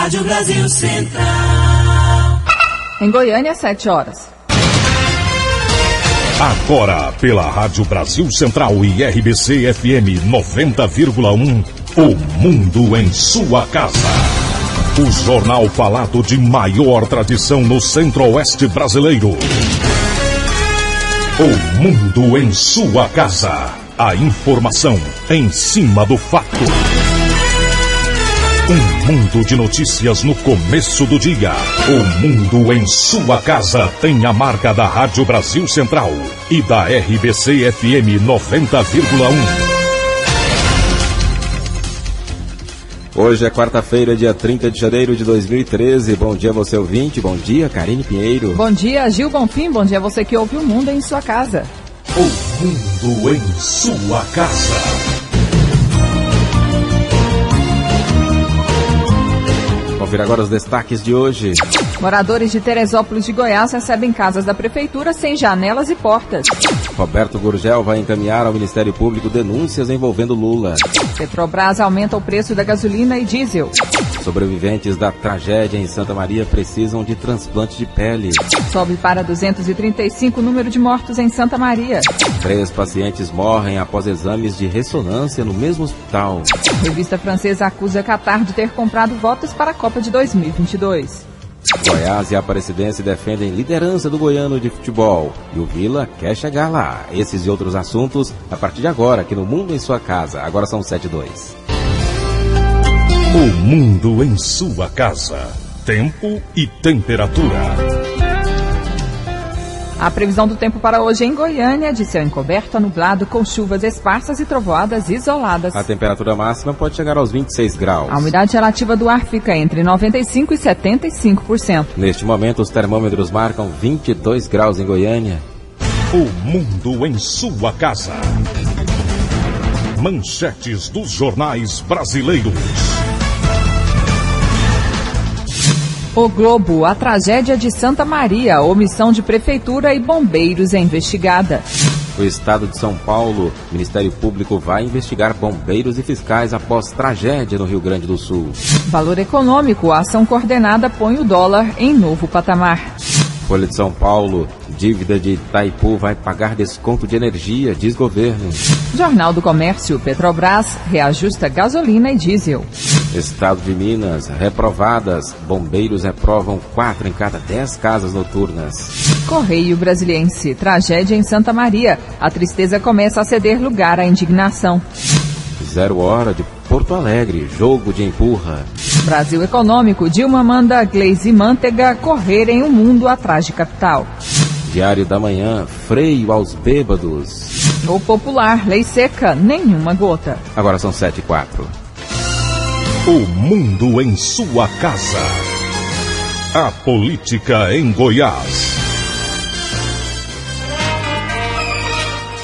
Rádio Brasil Central. Em Goiânia, 7 horas. Agora, pela Rádio Brasil Central e RBC FM 90,1, o Mundo em sua casa. O jornal falado de maior tradição no Centro-Oeste brasileiro. O Mundo em sua casa. A informação em cima do fato. Um mundo de notícias no começo do dia. O Mundo em sua casa tem a marca da Rádio Brasil Central e da RBC FM 90,1. Hoje é quarta-feira, dia 30 de janeiro de 2013. Bom dia, você ouvinte. Bom dia, Karine Pinheiro. Bom dia, Gil Bonfim. Bom dia, você que ouve o Mundo em sua casa. O Mundo em sua casa. Confira agora os destaques de hoje. Moradores de Teresópolis de Goiás recebem casas da prefeitura sem janelas e portas. Roberto Gurgel vai encaminhar ao Ministério Público denúncias envolvendo Lula. Petrobras aumenta o preço da gasolina e diesel. Sobreviventes da tragédia em Santa Maria precisam de transplante de pele. Sobe para 235 o número de mortos em Santa Maria. 3 pacientes morrem após exames de ressonância no mesmo hospital. Revista francesa acusa Catar de ter comprado votos para a Copa de 2022. Goiás e a Aparecidense defendem liderança do goiano de futebol. E o Vila quer chegar lá. Esses e outros assuntos a partir de agora, aqui no Mundo em sua casa. Agora são 7h02. O Mundo em sua casa. Tempo e temperatura. A previsão do tempo para hoje em Goiânia é de céu encoberto a nublado com chuvas esparsas e trovoadas isoladas. A temperatura máxima pode chegar aos 26 graus. A umidade relativa do ar fica entre 95% e 75%. Neste momento, os termômetros marcam 22 graus em Goiânia. O Mundo em sua casa. Manchetes dos jornais brasileiros. O Globo, a tragédia de Santa Maria, omissão de prefeitura e bombeiros é investigada. O estado de São Paulo, o Ministério Público vai investigar bombeiros e fiscais após tragédia no Rio Grande do Sul. Valor econômico, a ação coordenada põe o dólar em novo patamar. Folha de São Paulo, dívida de Itaipu vai pagar desconto de energia, diz governo. Jornal do Comércio, Petrobras reajusta gasolina e diesel. Estado de Minas, reprovadas. Bombeiros reprovam 4 em cada 10 casas noturnas. Correio Brasiliense, tragédia em Santa Maria. A tristeza começa a ceder lugar à indignação. 0 hora de Porto Alegre, jogo de empurra. Brasil Econômico, Dilma manda Gleisi Mantega correr em um mundo atrás de capital. Diário da Manhã, freio aos bêbados. O Popular, lei seca, nenhuma gota. Agora são 7h04. O Mundo em sua casa. A política em Goiás.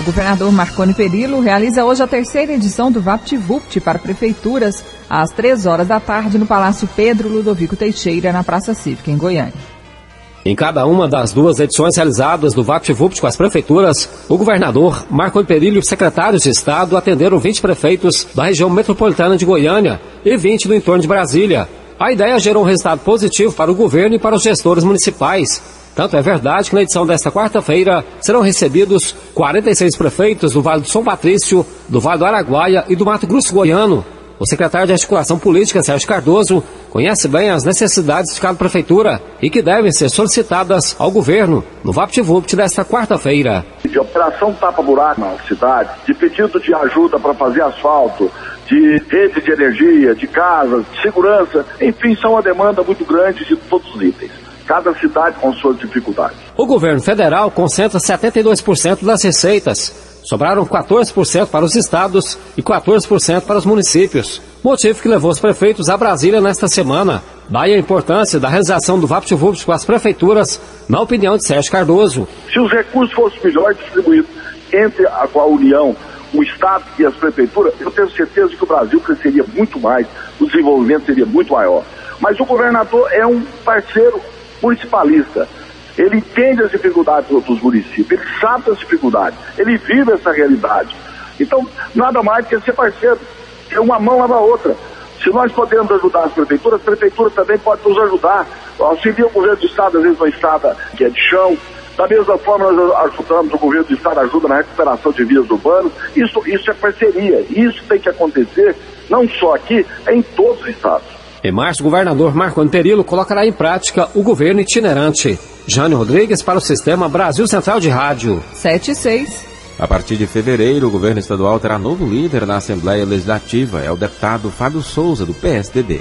O governador Marconi Perillo realiza hoje a 3ª edição do VaptVupt para prefeituras, às 3 horas da tarde, no Palácio Pedro Ludovico Teixeira, na Praça Cívica, em Goiânia. Em cada uma das 2 edições realizadas do VaptVupt com as prefeituras, o governador Marconi Perillo e os secretários de Estado atenderam 20 prefeitos da região metropolitana de Goiânia e 20 do entorno de Brasília. A ideia gerou um resultado positivo para o governo e para os gestores municipais. Tanto é verdade que na edição desta quarta-feira serão recebidos 46 prefeitos do Vale do São Patrício, do Vale do Araguaia e do Mato Grosso Goiano. O secretário de Articulação Política, Sérgio Cardoso, conhece bem as necessidades de cada prefeitura e que devem ser solicitadas ao governo no VaptVupt desta quarta-feira. De operação tapa-buraco na cidade, de pedido de ajuda para fazer asfalto, de rede de energia, de casas, de segurança, enfim, são uma demanda muito grande de todos os itens. Cada cidade com suas dificuldades. O governo federal concentra 72% das receitas. Sobraram 14% para os estados e 14% para os municípios. Motivo que levou os prefeitos a Brasília nesta semana. Daí a importância da realização do VaptVupt com as prefeituras, na opinião de Sérgio Cardoso. Se os recursos fossem melhor distribuídos entre a União, o Estado e as prefeituras, eu tenho certeza que o Brasil cresceria muito mais, o desenvolvimento seria muito maior. Mas o governador é um parceiro municipalista. Ele entende as dificuldades dos municípios, ele sabe das dificuldades, ele vive essa realidade. Então, nada mais que ser parceiro. Uma mão lava a outra. Se nós podemos ajudar as prefeituras também podem nos ajudar. Auxilia o governo do estado, às vezes uma estrada que é de chão. Da mesma forma, nós ajudamos, o governo do estado ajuda na recuperação de vias urbanas. Isso é parceria. Isso tem que acontecer, não só aqui, em todos os estados. Em março, o governador Marconi Perillo colocará em prática o governo itinerante. Jânio Rodrigues para o Sistema Brasil Central de Rádio. 7:06. A partir de fevereiro, o governo estadual terá novo líder na Assembleia Legislativa. É o deputado Fábio Souza, do PSDB.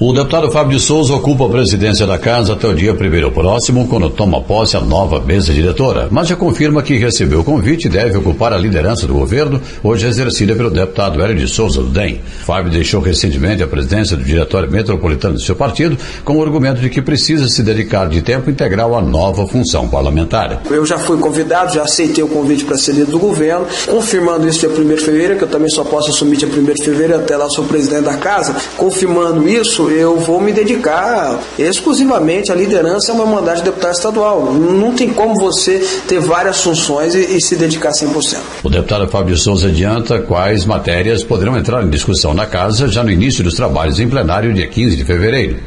O deputado Fábio de Souza ocupa a presidência da Casa até o dia 1º próximo, quando toma posse a nova mesa diretora, mas já confirma que recebeu o convite e deve ocupar a liderança do governo, hoje exercida pelo deputado Hélio de Souza, do DEM. Fábio deixou recentemente a presidência do Diretório Metropolitano do seu partido, com o argumento de que precisa se dedicar de tempo integral à nova função parlamentar. Eu já fui convidado, já aceitei o convite para ser líder do governo, confirmando isso dia 1º de fevereiro, que eu também só posso assumir dia 1º de fevereiro, até lá sou presidente da Casa. Confirmando isso, eu vou me dedicar exclusivamente à liderança e ao meu mandato de deputado estadual. Não tem como você ter várias funções e se dedicar 100%. O deputado Fábio de Souza adianta quais matérias poderão entrar em discussão na Casa já no início dos trabalhos em plenário, dia 15 de fevereiro.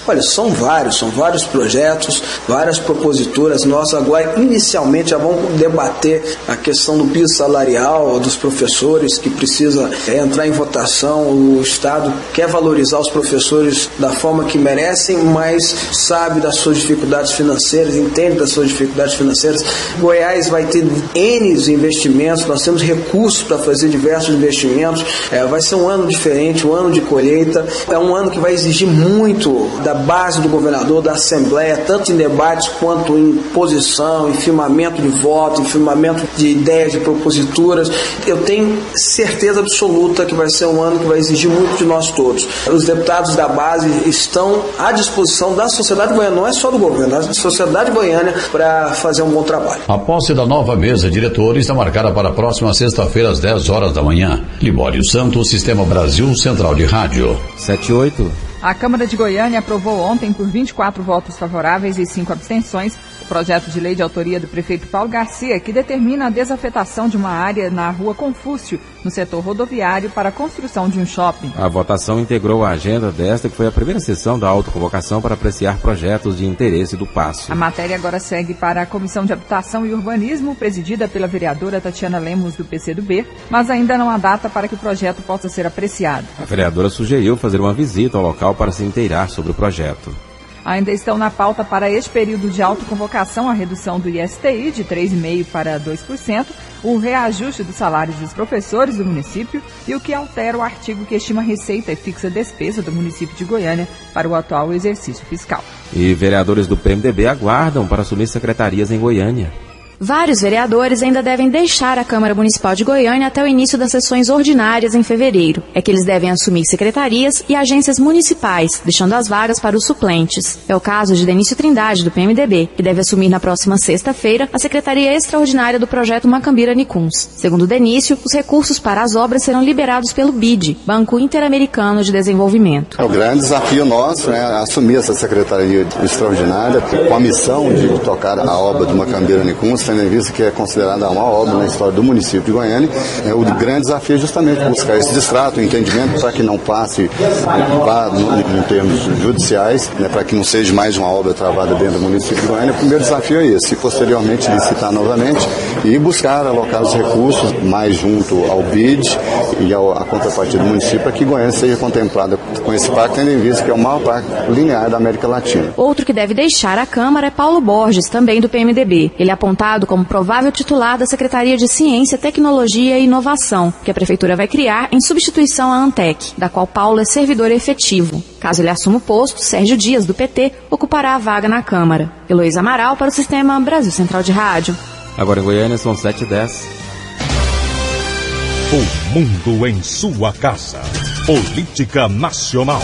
Olha, são vários projetos, várias proposituras. Nós agora, inicialmente, já vamos debater a questão do piso salarial dos professores, que precisa entrar em votação. O Estado quer valorizar os professores da forma que merecem, mas sabe das suas dificuldades financeiras, entende das suas dificuldades financeiras. Goiás vai ter N investimentos, nós temos recursos para fazer diversos investimentos. Vai ser um ano diferente, um ano de colheita. É um ano que vai exigir muito da base do governador, da Assembleia, tanto em debates quanto em posição, em firmamento de voto, em firmamento de ideias, de proposituras. Eu tenho certeza absoluta que vai ser um ano que vai exigir muito de nós todos. Os deputados da base estão à disposição da sociedade goiana, não é só do governo, da sociedade goiana, para fazer um bom trabalho. A posse da nova mesa diretora está marcada para a próxima sexta-feira, às 10 horas da manhã. Libório Santos, Sistema Brasil Central de Rádio. 7:08. A Câmara de Goiânia aprovou ontem, por 24 votos favoráveis e 5 abstenções, o projeto de lei de autoria do prefeito Paulo Garcia, que determina a desafetação de uma área na Rua Confúcio, no setor rodoviário, para a construção de um shopping. A votação integrou a agenda desta, que foi a primeira sessão da autoconvocação para apreciar projetos de interesse do Paço. A matéria agora segue para a Comissão de Habitação e Urbanismo, presidida pela vereadora Tatiana Lemos, do PCdoB, mas ainda não há data para que o projeto possa ser apreciado. A vereadora sugeriu fazer uma visita ao local para se inteirar sobre o projeto. Ainda estão na pauta para este período de autoconvocação a redução do ISTI de 3,5% para 2%, o reajuste dos salários dos professores do município e o que altera o artigo que estima receita e fixa despesa do município de Goiânia para o atual exercício fiscal. E vereadores do PMDB aguardam para assumir secretarias em Goiânia. Vários vereadores ainda devem deixar a Câmara Municipal de Goiânia até o início das sessões ordinárias em fevereiro. É que eles devem assumir secretarias e agências municipais, deixando as vagas para os suplentes. É o caso de Denício Trindade, do PMDB, que deve assumir na próxima sexta-feira a Secretaria Extraordinária do Projeto Macambira-Nicuns. Segundo Denício, os recursos para as obras serão liberados pelo BID, Banco Interamericano de Desenvolvimento. É o grande desafio nosso, assumir essa Secretaria Extraordinária com a missão de tocar a obra do Macambira-Nicuns, tendo em vista que é considerada uma obra na história do município de Goiânia. O grande desafio é justamente buscar esse distrato, o entendimento, para que não passe em termos judiciais, para que não seja mais uma obra travada dentro do município de Goiânia. O primeiro desafio é esse, e posteriormente licitar novamente e buscar alocar os recursos mais junto ao BID e à contrapartida do município, para que Goiânia seja contemplada com esse parque, tendo em vista que é o maior parque linear da América Latina. Outro que deve deixar a Câmara é Paulo Borges, também do PMDB. Ele é apontado como provável titular da Secretaria de Ciência, Tecnologia e Inovação, que a Prefeitura vai criar em substituição à Antec, da qual Paulo é servidor efetivo. Caso ele assuma o posto, Sérgio Dias, do PT, ocupará a vaga na Câmara. Heloísa Amaral para o Sistema Brasil Central de Rádio. Agora em Goiânia são 7:10. O mundo em sua casa. Política Nacional.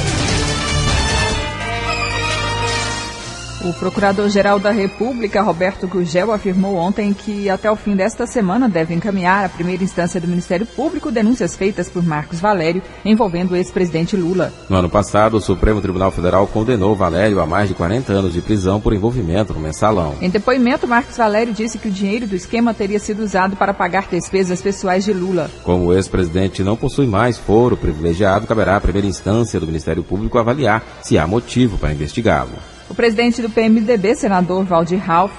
O Procurador-Geral da República, Roberto Gurgel, afirmou ontem que até o fim desta semana deve encaminhar à primeira instância do Ministério Público denúncias feitas por Marcos Valério envolvendo o ex-presidente Lula. No ano passado, o Supremo Tribunal Federal condenou Valério a mais de 40 anos de prisão por envolvimento no mensalão. Em depoimento, Marcos Valério disse que o dinheiro do esquema teria sido usado para pagar despesas pessoais de Lula. Como o ex-presidente não possui mais foro privilegiado, caberá à primeira instância do Ministério Público avaliar se há motivo para investigá-lo. O presidente do PMDB, senador Waldir Rauff,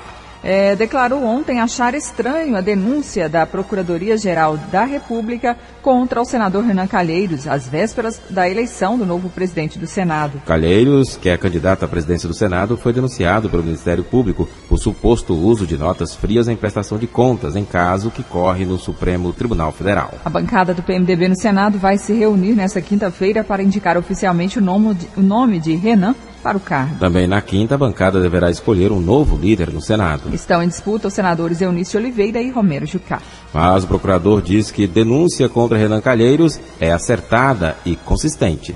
declarou ontem achar estranho a denúncia da Procuradoria-Geral da República contra o senador Renan Calheiros, às vésperas da eleição do novo presidente do Senado. Calheiros, que é candidato à presidência do Senado, foi denunciado pelo Ministério Público por suposto uso de notas frias em prestação de contas, em caso que corre no Supremo Tribunal Federal. A bancada do PMDB no Senado vai se reunir nesta quinta-feira para indicar oficialmente o nome de Renan para o cargo. Também na quinta, a bancada deverá escolher um novo líder no Senado. Estão em disputa os senadores Eunice Oliveira e Romero Jucá. Mas o procurador diz que denúncia contra Renan Calheiros é acertada e consistente.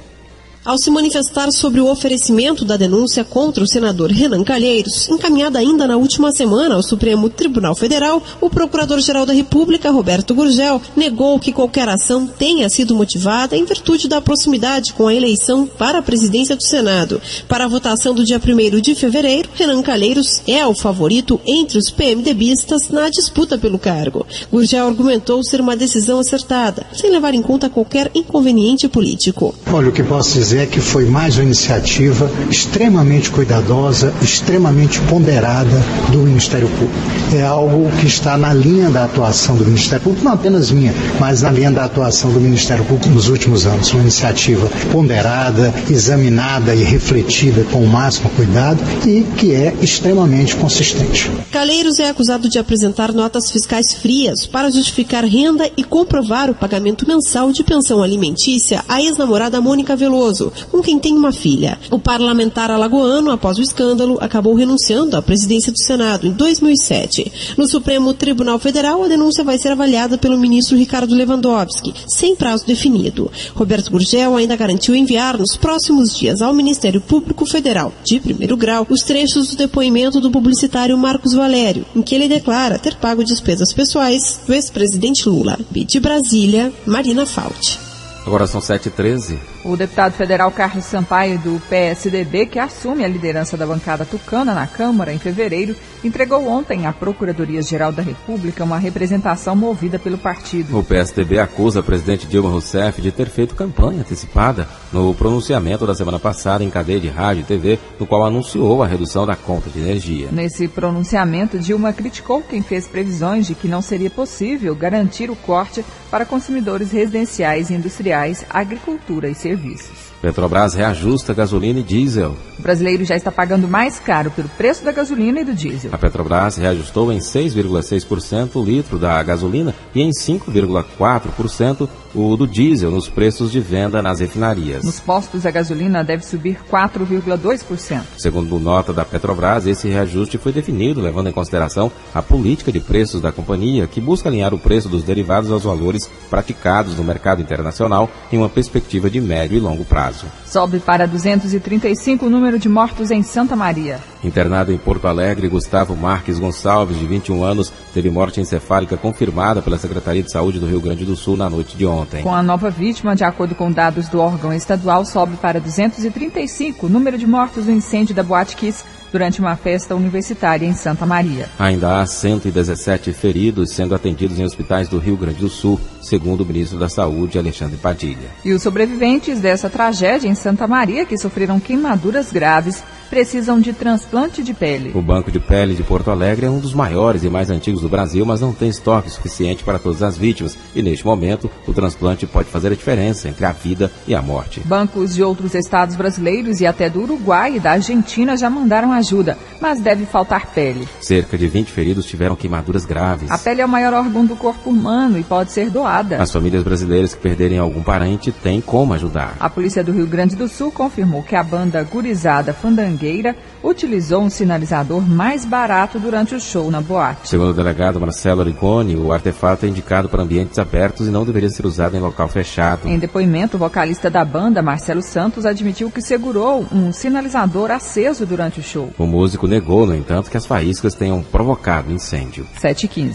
Ao se manifestar sobre o oferecimento da denúncia contra o senador Renan Calheiros, encaminhada ainda na última semana ao Supremo Tribunal Federal, o Procurador-Geral da República, Roberto Gurgel, negou que qualquer ação tenha sido motivada em virtude da proximidade com a eleição para a presidência do Senado. Para a votação do dia 1º de fevereiro, Renan Calheiros é o favorito entre os PMDBistas na disputa pelo cargo. Gurgel argumentou ser uma decisão acertada, sem levar em conta qualquer inconveniente político. Olha, o que posso dizer é que foi mais uma iniciativa extremamente cuidadosa, extremamente ponderada do Ministério Público. É algo que está na linha da atuação do Ministério Público, não apenas minha, mas na linha da atuação do Ministério Público nos últimos anos. Uma iniciativa ponderada, examinada e refletida com o máximo cuidado e que é extremamente consistente. Calheiros é acusado de apresentar notas fiscais frias para justificar renda e comprovar o pagamento mensal de pensão alimentícia à ex-namorada Mônica Veloso, com quem tem uma filha. O parlamentar alagoano, após o escândalo, acabou renunciando à presidência do Senado em 2007. No Supremo Tribunal Federal, a denúncia vai ser avaliada pelo ministro Ricardo Lewandowski, sem prazo definido. Roberto Gurgel ainda garantiu enviar nos próximos dias ao Ministério Público Federal, de primeiro grau, os trechos do depoimento do publicitário Marcos Valério, em que ele declara ter pago despesas pessoais do ex-presidente Lula. De Brasília, Marina Fauci. Agora são 7h13. O deputado federal Carlos Sampaio, do PSDB, que assume a liderança da bancada tucana na Câmara em fevereiro, entregou ontem à Procuradoria-Geral da República uma representação movida pelo partido. O PSDB acusa a presidente Dilma Rousseff de ter feito campanha antecipada no pronunciamento da semana passada em cadeia de rádio e TV, no qual anunciou a redução da conta de energia. Nesse pronunciamento, Dilma criticou quem fez previsões de que não seria possível garantir o corte para consumidores residenciais e industriais, agricultura e serviços. Petrobras reajusta gasolina e diesel. O brasileiro já está pagando mais caro pelo preço da gasolina e do diesel. A Petrobras reajustou em 6,6% o litro da gasolina e em 5,4% o do diesel nos preços de venda nas refinarias. Nos postos, a gasolina deve subir 4,2%. Segundo nota da Petrobras, esse reajuste foi definido levando em consideração a política de preços da companhia, que busca alinhar o preço dos derivados aos valores praticados no mercado internacional em uma perspectiva de médio e longo prazo. Sobe para 235 o número de mortos em Santa Maria. Internado em Porto Alegre, Gustavo Marques Gonçalves, de 21 anos, teve morte encefálica confirmada pela Secretaria de Saúde do Rio Grande do Sul na noite de ontem. Com a nova vítima, de acordo com dados do órgão estadual, sobe para 235 o número de mortos no incêndio da Boate Kiss durante uma festa universitária em Santa Maria. Ainda há 117 feridos sendo atendidos em hospitais do Rio Grande do Sul, segundo o ministro da Saúde, Alexandre Padilha. E os sobreviventes dessa tragédia em Santa Maria, que sofreram queimaduras graves, precisam de transplante de pele. O Banco de Pele de Porto Alegre é um dos maiores e mais antigos do Brasil, mas não tem estoque suficiente para todas as vítimas. E neste momento, o transplante pode fazer a diferença entre a vida e a morte. Bancos de outros estados brasileiros e até do Uruguai e da Argentina já mandaram ajuda, mas deve faltar pele. Cerca de 20 feridos tiveram queimaduras graves. A pele é o maior órgão do corpo humano e pode ser doada. As famílias brasileiras que perderem algum parente têm como ajudar. A polícia do Rio Grande do Sul confirmou que a banda Gurizada Fandangueira Mangueira utilizou um sinalizador mais barato durante o show na boate. Segundo o delegado Marcelo Rigoni, o artefato é indicado para ambientes abertos e não deveria ser usado em local fechado. Em depoimento, o vocalista da banda, Marcelo Santos, admitiu que segurou um sinalizador aceso durante o show. O músico negou, no entanto, que as faíscas tenham provocado incêndio. 7h15.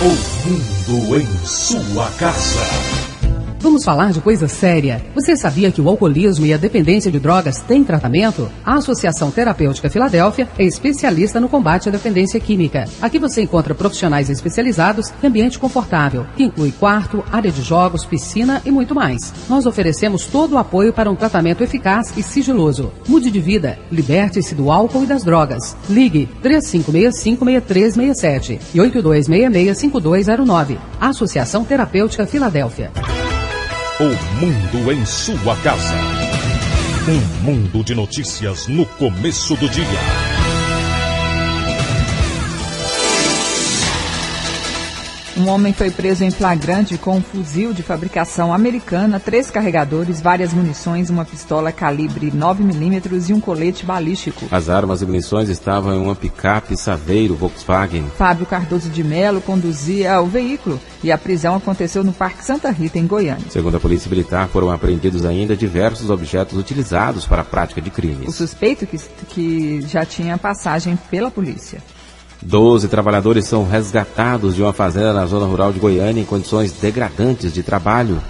O mundo em sua casa. Vamos falar de coisa séria. Você sabia que o alcoolismo e a dependência de drogas têm tratamento? A Associação Terapêutica Filadélfia é especialista no combate à dependência química. Aqui você encontra profissionais especializados e ambiente confortável, que inclui quarto, área de jogos, piscina e muito mais. Nós oferecemos todo o apoio para um tratamento eficaz e sigiloso. Mude de vida, liberte-se do álcool e das drogas. Ligue 3565-6367 e 8266-5209. Associação Terapêutica Filadélfia. O mundo em sua casa. Um mundo de notícias no começo do dia. Um homem foi preso em flagrante com um fuzil de fabricação americana, 3 carregadores, várias munições, uma pistola calibre 9mm e um colete balístico. As armas e munições estavam em uma picape Saveiro Volkswagen. Fábio Cardoso de Melo conduzia o veículo e a prisão aconteceu no Parque Santa Rita, em Goiânia. Segundo a Polícia Militar, foram apreendidos ainda diversos objetos utilizados para a prática de crimes. O suspeito que já tinha passagem pela polícia. 12 trabalhadores são resgatados de uma fazenda na zona rural de Goiânia em condições degradantes de trabalho.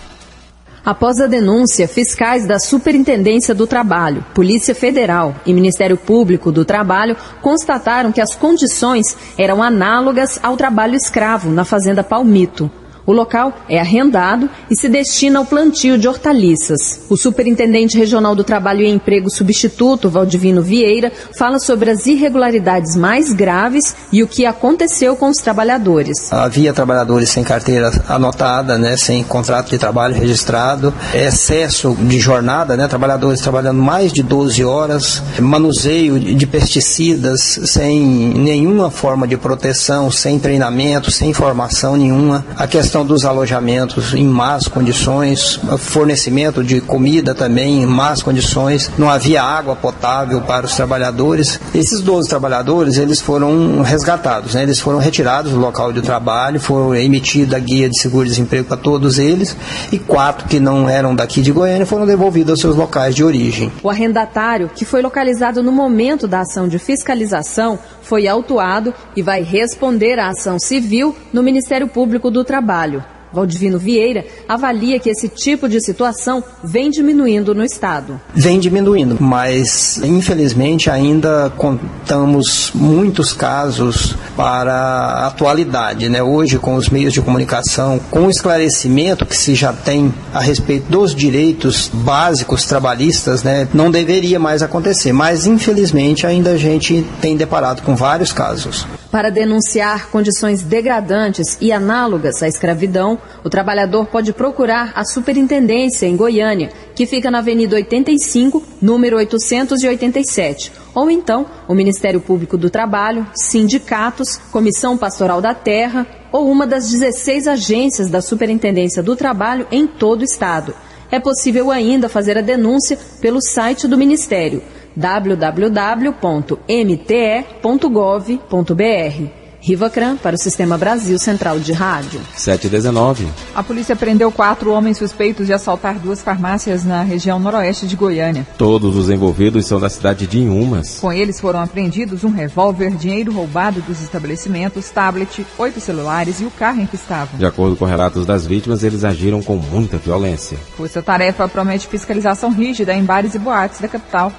Após a denúncia, fiscais da Superintendência do Trabalho, Polícia Federal e Ministério Público do Trabalho constataram que as condições eram análogas ao trabalho escravo na fazenda Palmito. O local é arrendado e se destina ao plantio de hortaliças. O superintendente regional do Trabalho e Emprego substituto, Valdivino Vieira, fala sobre as irregularidades mais graves e o que aconteceu com os trabalhadores. Havia trabalhadores sem carteira anotada, sem contrato de trabalho registrado, excesso de jornada, trabalhadores trabalhando mais de 12 horas, manuseio de pesticidas sem nenhuma forma de proteção, sem treinamento, sem formação nenhuma. A questão dos alojamentos em más condições, fornecimento de comida também em más condições, não havia água potável para os trabalhadores. Esses 12 trabalhadores, eles foram resgatados, eles foram retirados do local de trabalho, foi emitida a guia de seguro-desemprego para todos eles, e 4 que não eram daqui de Goiânia foram devolvidos aos seus locais de origem. O arrendatário, que foi localizado no momento da ação de fiscalização, foi autuado e vai responder à ação civil no Ministério Público do Trabalho. Valdivino Vieira avalia que esse tipo de situação vem diminuindo no Estado. Vem diminuindo, mas infelizmente ainda contamos muitos casos para a atualidade, Hoje, com os meios de comunicação, com o esclarecimento que se já tem a respeito dos direitos básicos trabalhistas, não deveria mais acontecer, mas infelizmente ainda a gente tem deparado com vários casos. Para denunciar condições degradantes e análogas à escravidão, o trabalhador pode procurar a Superintendência em Goiânia, que fica na Avenida 85, número 887, ou então o Ministério Público do Trabalho, sindicatos, Comissão Pastoral da Terra ou uma das 16 agências da Superintendência do Trabalho em todo o Estado. É possível ainda fazer a denúncia pelo site do Ministério, www.mte.gov.br. Riva Cran para o Sistema Brasil Central de Rádio. 7h19. A polícia prendeu 4 homens suspeitos de assaltar 2 farmácias na região noroeste de Goiânia. Todos os envolvidos são da cidade de Inhumas. Com eles foram apreendidos um revólver, dinheiro roubado dos estabelecimentos, tablet, 8 celulares e o carro em que estavam. De acordo com relatos das vítimas, eles agiram com muita violência. Força Tarefa promete fiscalização rígida em bares e boates da capital.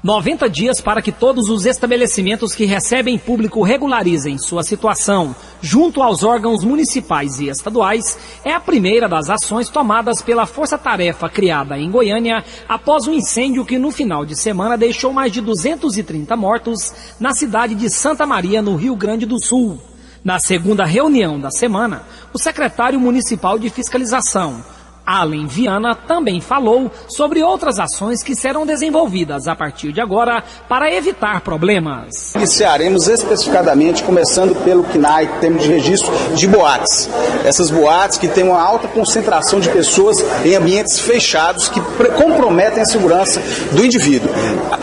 90 dias para que todos os estabelecimentos que recebem público regularizem sua situação junto aos órgãos municipais e estaduais é a primeira das ações tomadas pela Força Tarefa criada em Goiânia após um incêndio que no final de semana deixou mais de 230 mortos na cidade de Santa Maria, no Rio Grande do Sul. Na segunda reunião da semana, o secretário municipal de fiscalização, Alan Viana também falou sobre outras ações que serão desenvolvidas a partir de agora para evitar problemas. Iniciaremos especificadamente, começando pelo CNAE, que temos de registro de boates. Essas boates que têm uma alta concentração de pessoas em ambientes fechados que comprometem a segurança do indivíduo.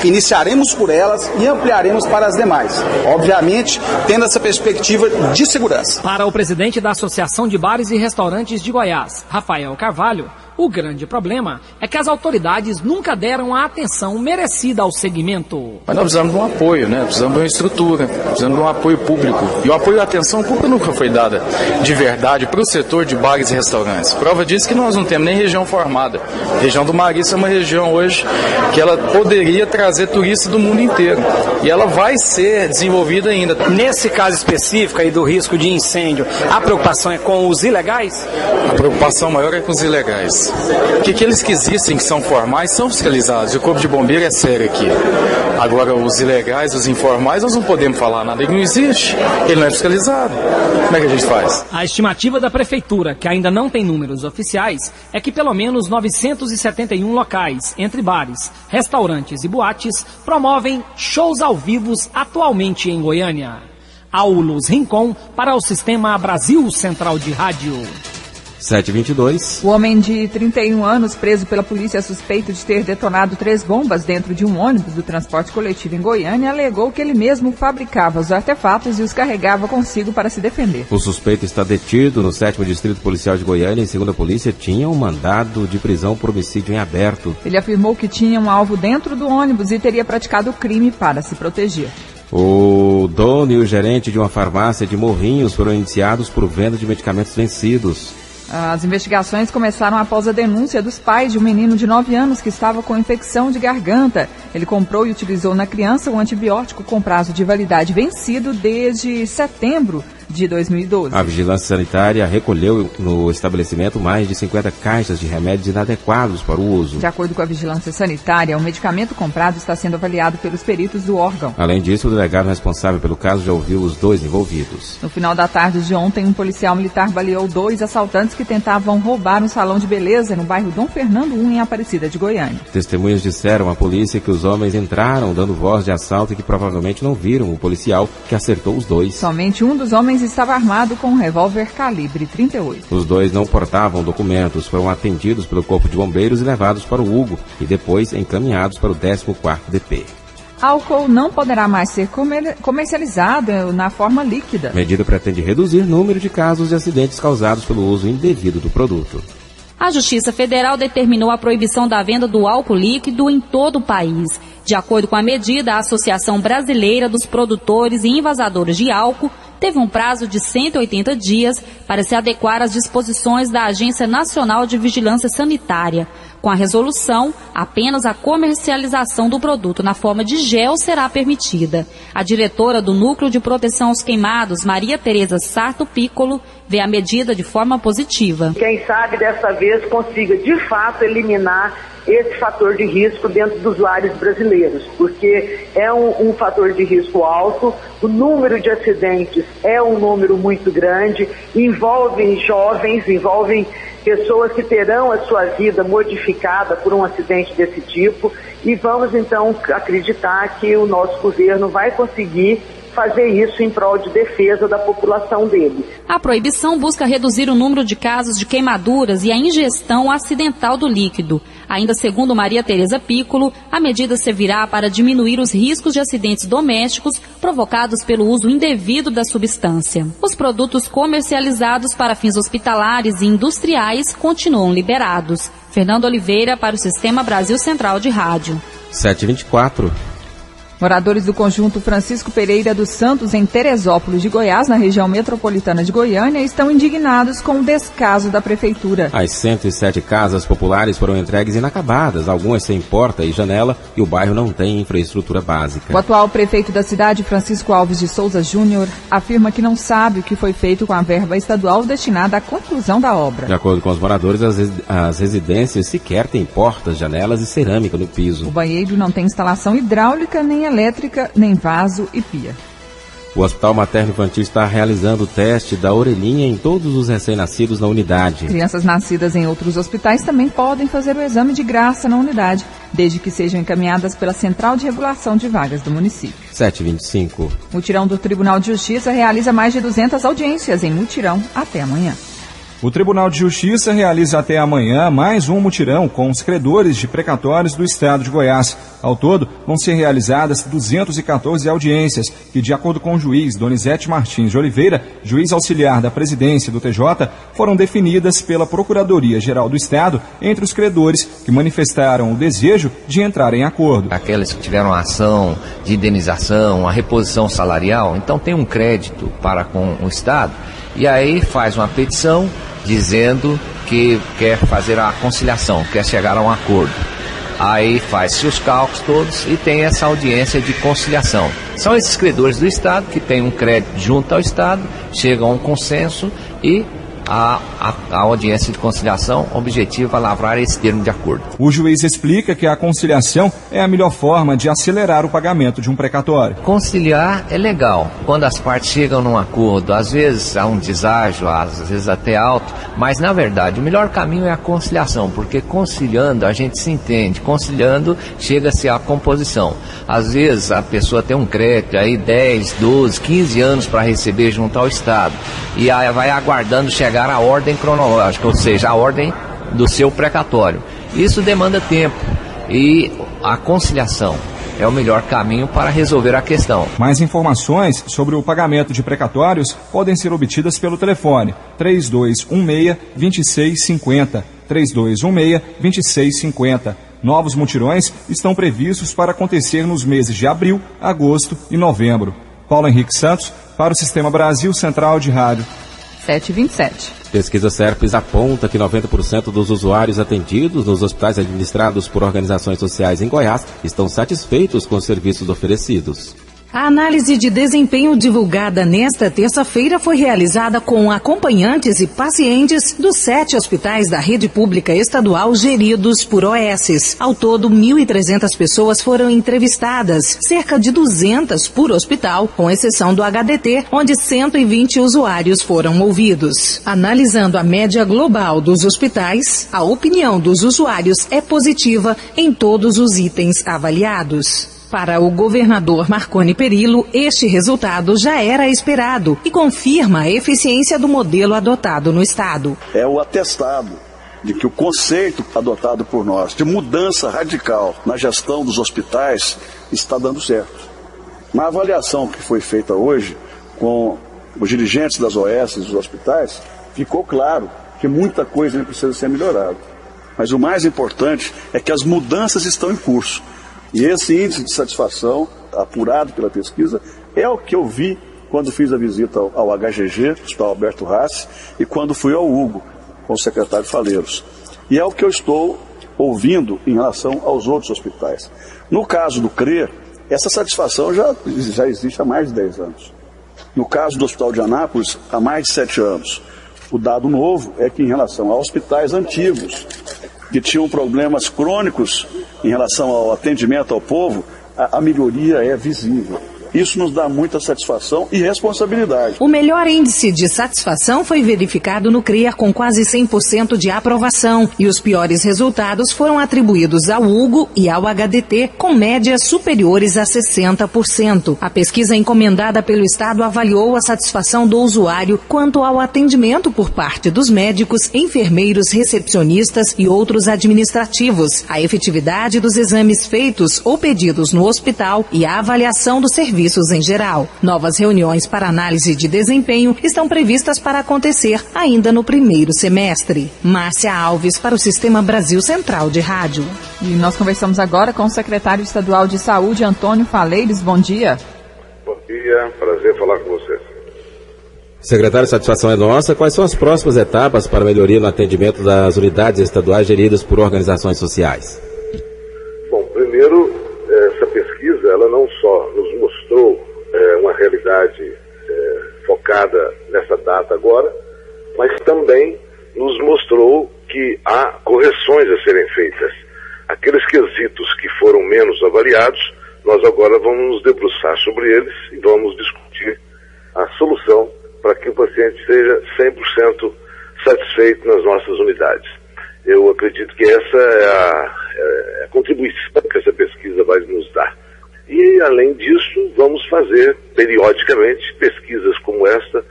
Iniciaremos por elas e ampliaremos para as demais. Obviamente, tendo essa perspectiva de segurança. Para o presidente da Associação de Bares e Restaurantes de Goiás, Rafael Carvalho, o grande problema é que as autoridades nunca deram a atenção merecida ao segmento. Mas nós precisamos de um apoio, né? Precisamos de uma estrutura, precisamos de um apoio público. E o apoio à atenção pública nunca foi dada de verdade para o setor de bares e restaurantes. Prova disso que nós não temos nem região formada. A região do Marista é uma região hoje que ela poderia trazer turistas do mundo inteiro. E ela vai ser desenvolvida ainda. Nesse caso específico aí do risco de incêndio, a preocupação é com os ilegais? A preocupação maior é com os ilegais. Que aqueles que existem, que são formais, são fiscalizados. E o Corpo de Bombeiro é sério aqui. Agora, os ilegais, os informais, nós não podemos falar nada. Ele não existe, ele não é fiscalizado. Como é que a gente faz? A estimativa da Prefeitura, que ainda não tem números oficiais, é que pelo menos 971 locais, entre bares, restaurantes e boates, promovem shows ao vivo atualmente em Goiânia. Aulus Rincon para o Sistema Brasil Central de Rádio. 7h22. O homem de 31 anos, preso pela polícia suspeito de ter detonado 3 bombas dentro de um ônibus do transporte coletivo em Goiânia, alegou que ele mesmo fabricava os artefatos e os carregava consigo para se defender. O suspeito está detido no 7º Distrito Policial de Goiânia e, segundo a polícia, tinha um mandado de prisão por homicídio em aberto. Ele afirmou que tinha um alvo dentro do ônibus e teria praticado o crime para se proteger. O dono e o gerente de uma farmácia de Morrinhos foram indiciados por venda de medicamentos vencidos. As investigações começaram após a denúncia dos pais de um menino de 9 anos que estava com infecção de garganta. Ele comprou e utilizou na criança um antibiótico com prazo de validade vencido desde setembro de 2012. A Vigilância Sanitária recolheu no estabelecimento mais de 50 caixas de remédios inadequados para o uso. De acordo com a Vigilância Sanitária, o medicamento comprado está sendo avaliado pelos peritos do órgão. Além disso, o delegado responsável pelo caso já ouviu os 2 envolvidos. No final da tarde de ontem, um policial militar baleou 2 assaltantes que tentavam roubar um salão de beleza no bairro Dom Fernando I, em Aparecida de Goiânia. Testemunhas disseram à polícia que os homens entraram dando voz de assalto e que provavelmente não viram o policial que acertou os 2. Somente um dos homens estava armado com um revólver calibre 38. Os 2 não portavam documentos, foram atendidos pelo Corpo de Bombeiros e levados para o Hugo e depois encaminhados para o 14º DP. Álcool não poderá mais ser comercializado na forma líquida. A medida pretende reduzir o número de casos de acidentes causados pelo uso indevido do produto. A Justiça Federal determinou a proibição da venda do álcool líquido em todo o país. De acordo com a medida, a Associação Brasileira dos Produtores e Envasadores de Álcool teve um prazo de 180 dias para se adequar às disposições da Agência Nacional de Vigilância Sanitária. Com a resolução, apenas a comercialização do produto na forma de gel será permitida. A diretora do Núcleo de Proteção aos Queimados, Maria Tereza Sarto Piccolo, vê a medida de forma positiva. Quem sabe dessa vez consiga de fato eliminar esse fator de risco dentro dos lares brasileiros, porque é um fator de risco alto, o número de acidentes é um número muito grande, envolvem jovens, envolvem pessoas que terão a sua vida modificada por um acidente desse tipo, e vamos então acreditar que o nosso governo vai conseguir fazer isso em prol de defesa da população dele. A proibição busca reduzir o número de casos de queimaduras e a ingestão acidental do líquido. Ainda segundo Maria Tereza Piccolo, a medida servirá para diminuir os riscos de acidentes domésticos provocados pelo uso indevido da substância. Os produtos comercializados para fins hospitalares e industriais continuam liberados. Fernando Oliveira para o Sistema Brasil Central de Rádio. 7h24. Moradores do conjunto Francisco Pereira dos Santos, em Teresópolis de Goiás, na região metropolitana de Goiânia, estão indignados com o descaso da prefeitura. As 107 casas populares foram entregues inacabadas, algumas sem porta e janela, e o bairro não tem infraestrutura básica. O atual prefeito da cidade, Francisco Alves de Souza Júnior, afirma que não sabe o que foi feito com a verba estadual destinada à conclusão da obra. De acordo com os moradores, as residências sequer têm portas, janelas e cerâmica no piso. O banheiro não tem instalação hidráulica, nem elétrica, nem vaso e pia. O Hospital Materno Infantil está realizando o teste da orelhinha em todos os recém-nascidos na unidade. Crianças nascidas em outros hospitais também podem fazer o exame de graça na unidade, desde que sejam encaminhadas pela Central de Regulação de Vagas do município. 7h25. Mutirão do Tribunal de Justiça realiza mais de 200 audiências em mutirão até amanhã. O Tribunal de Justiça realiza até amanhã mais um mutirão com os credores de precatórios do Estado de Goiás. Ao todo, vão ser realizadas 214 audiências que, de acordo com o juiz Donizete Martins de Oliveira, juiz auxiliar da presidência do TJ, foram definidas pela Procuradoria-Geral do Estado entre os credores que manifestaram o desejo de entrar em acordo. Aqueles que tiveram a ação de indenização, a reposição salarial, então tem um crédito para com o Estado e aí faz uma petição dizendo que quer fazer a conciliação, quer chegar a um acordo. Aí faz-se os cálculos todos e tem essa audiência de conciliação. São esses credores do Estado que têm um crédito junto ao Estado, chegam a um consenso e a audiência de conciliação objetiva a lavrar esse termo de acordo. O juiz explica que a conciliação é a melhor forma de acelerar o pagamento de um precatório. Conciliar é legal, quando as partes chegam num acordo, às vezes há um deságio, às vezes até alto, mas na verdade o melhor caminho é a conciliação, porque conciliando a gente se entende, conciliando chega-se à composição. Às vezes a pessoa tem um crédito aí 10, 12, 15 anos para receber junto ao Estado e aí vai aguardando chegar a ordem cronológica, ou seja, a ordem do seu precatório. Isso demanda tempo e a conciliação é o melhor caminho para resolver a questão. Mais informações sobre o pagamento de precatórios podem ser obtidas pelo telefone 3216-2650, 3216-2650. Novos mutirões estão previstos para acontecer nos meses de abril, agosto e novembro. Paulo Henrique Santos, para o Sistema Brasil Central de Rádio. 7h27. Pesquisa Serpes aponta que 90% dos usuários atendidos nos hospitais administrados por organizações sociais em Goiás estão satisfeitos com os serviços oferecidos. A análise de desempenho divulgada nesta terça-feira foi realizada com acompanhantes e pacientes dos 7 hospitais da rede pública estadual geridos por OSs. Ao todo, 1.300 pessoas foram entrevistadas, cerca de 200 por hospital, com exceção do HDT, onde 120 usuários foram ouvidos. Analisando a média global dos hospitais, a opinião dos usuários é positiva em todos os itens avaliados. Para o governador Marconi Perillo, este resultado já era esperado e confirma a eficiência do modelo adotado no Estado. É o atestado de que o conceito adotado por nós de mudança radical na gestão dos hospitais está dando certo. Na avaliação que foi feita hoje com os dirigentes das OS e dos hospitais, ficou claro que muita coisa precisa ser melhorada. Mas o mais importante é que as mudanças estão em curso. E esse índice de satisfação, apurado pela pesquisa, é o que eu vi quando fiz a visita ao HGG, Hospital Alberto Rassi, e quando fui ao Hugo, com o secretário Faleiros. E é o que eu estou ouvindo em relação aos outros hospitais. No caso do CRE, essa satisfação já existe há mais de 10 anos. No caso do Hospital de Anápolis, há mais de 7 anos. O dado novo é que em relação a hospitais antigos, que tinham problemas crônicos em relação ao atendimento ao povo, a melhoria é visível. Isso nos dá muita satisfação e responsabilidade. O melhor índice de satisfação foi verificado no CREA com quase 100% de aprovação e os piores resultados foram atribuídos ao Hugo e ao HDT com médias superiores a 60%. A pesquisa encomendada pelo Estado avaliou a satisfação do usuário quanto ao atendimento por parte dos médicos, enfermeiros, recepcionistas e outros administrativos, a efetividade dos exames feitos ou pedidos no hospital e a avaliação do serviço em geral. Novas reuniões para análise de desempenho estão previstas para acontecer ainda no primeiro semestre. Márcia Alves para o Sistema Brasil Central de Rádio. E nós conversamos agora com o secretário estadual de Saúde, Antônio Faleiros. Bom dia. Bom dia, prazer falar com vocês. Secretário, satisfação é nossa. Quais são as próximas etapas para melhoria no atendimento das unidades estaduais geridas por organizações sociais? Bom, primeiro, essa pesquisa, ela não só nos mostrou uma realidade focada nessa data agora, mas também nos mostrou que há correções a serem feitas. Aqueles quesitos que foram menos avaliados, nós agora vamos nos debruçar sobre eles e vamos discutir a solução para que o paciente seja 100% satisfeito nas nossas unidades. Eu acredito que essa é a contribuição que essa pesquisa vai nos dar. E, além disso, vamos fazer, periodicamente, pesquisas como esta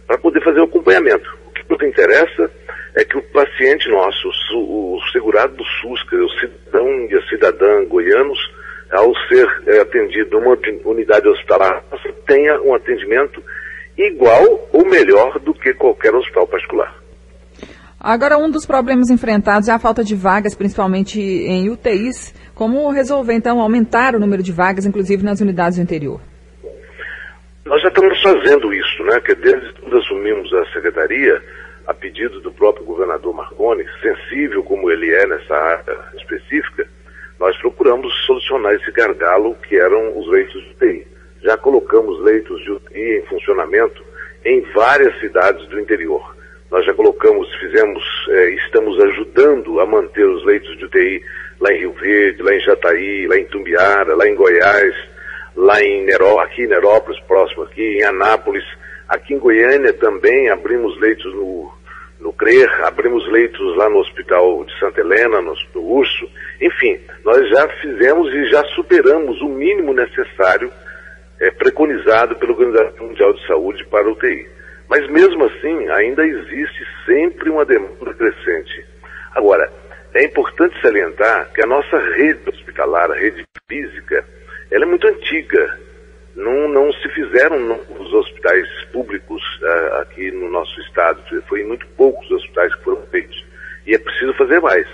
para poder fazer o acompanhamento. O que nos interessa é que o paciente nosso, o segurado do SUS, que é o cidadão e a cidadã goianos, ao ser atendido numa unidade hospitalar, tenha um atendimento igual ou melhor do que qualquer hospital particular. Agora, um dos problemas enfrentados é a falta de vagas, principalmente em UTIs. Como resolver, então, aumentar o número de vagas, inclusive nas unidades do interior? Nós já estamos fazendo isso, né? Que desde quando assumimos a secretaria, a pedido do próprio governador Marconi, sensível como ele é nessa área específica, nós procuramos solucionar esse gargalo que eram os leitos de UTI. Já colocamos leitos de UTI em funcionamento em várias cidades do interior. Nós já colocamos, estamos ajudando a manter os leitos de UTI lá em Rio Verde, lá em Jataí, lá em Tumbiara, lá em Goiás, lá em aqui em Nerópolis, próximo aqui, em Anápolis. Aqui em Goiânia também abrimos leitos no CRER, abrimos leitos lá no Hospital de Santa Helena, no Urso. Enfim, nós já fizemos e já superamos o mínimo necessário preconizado pela Organização Mundial de Saúde para a UTI. Mas mesmo assim, ainda existe sempre uma demanda crescente. Agora, é importante salientar que a nossa rede hospitalar, a rede física, ela é muito antiga. Não se fizeram novos hospitais públicos aqui no nosso estado. Foi muito poucos hospitais que foram feitos. E é preciso fazer mais.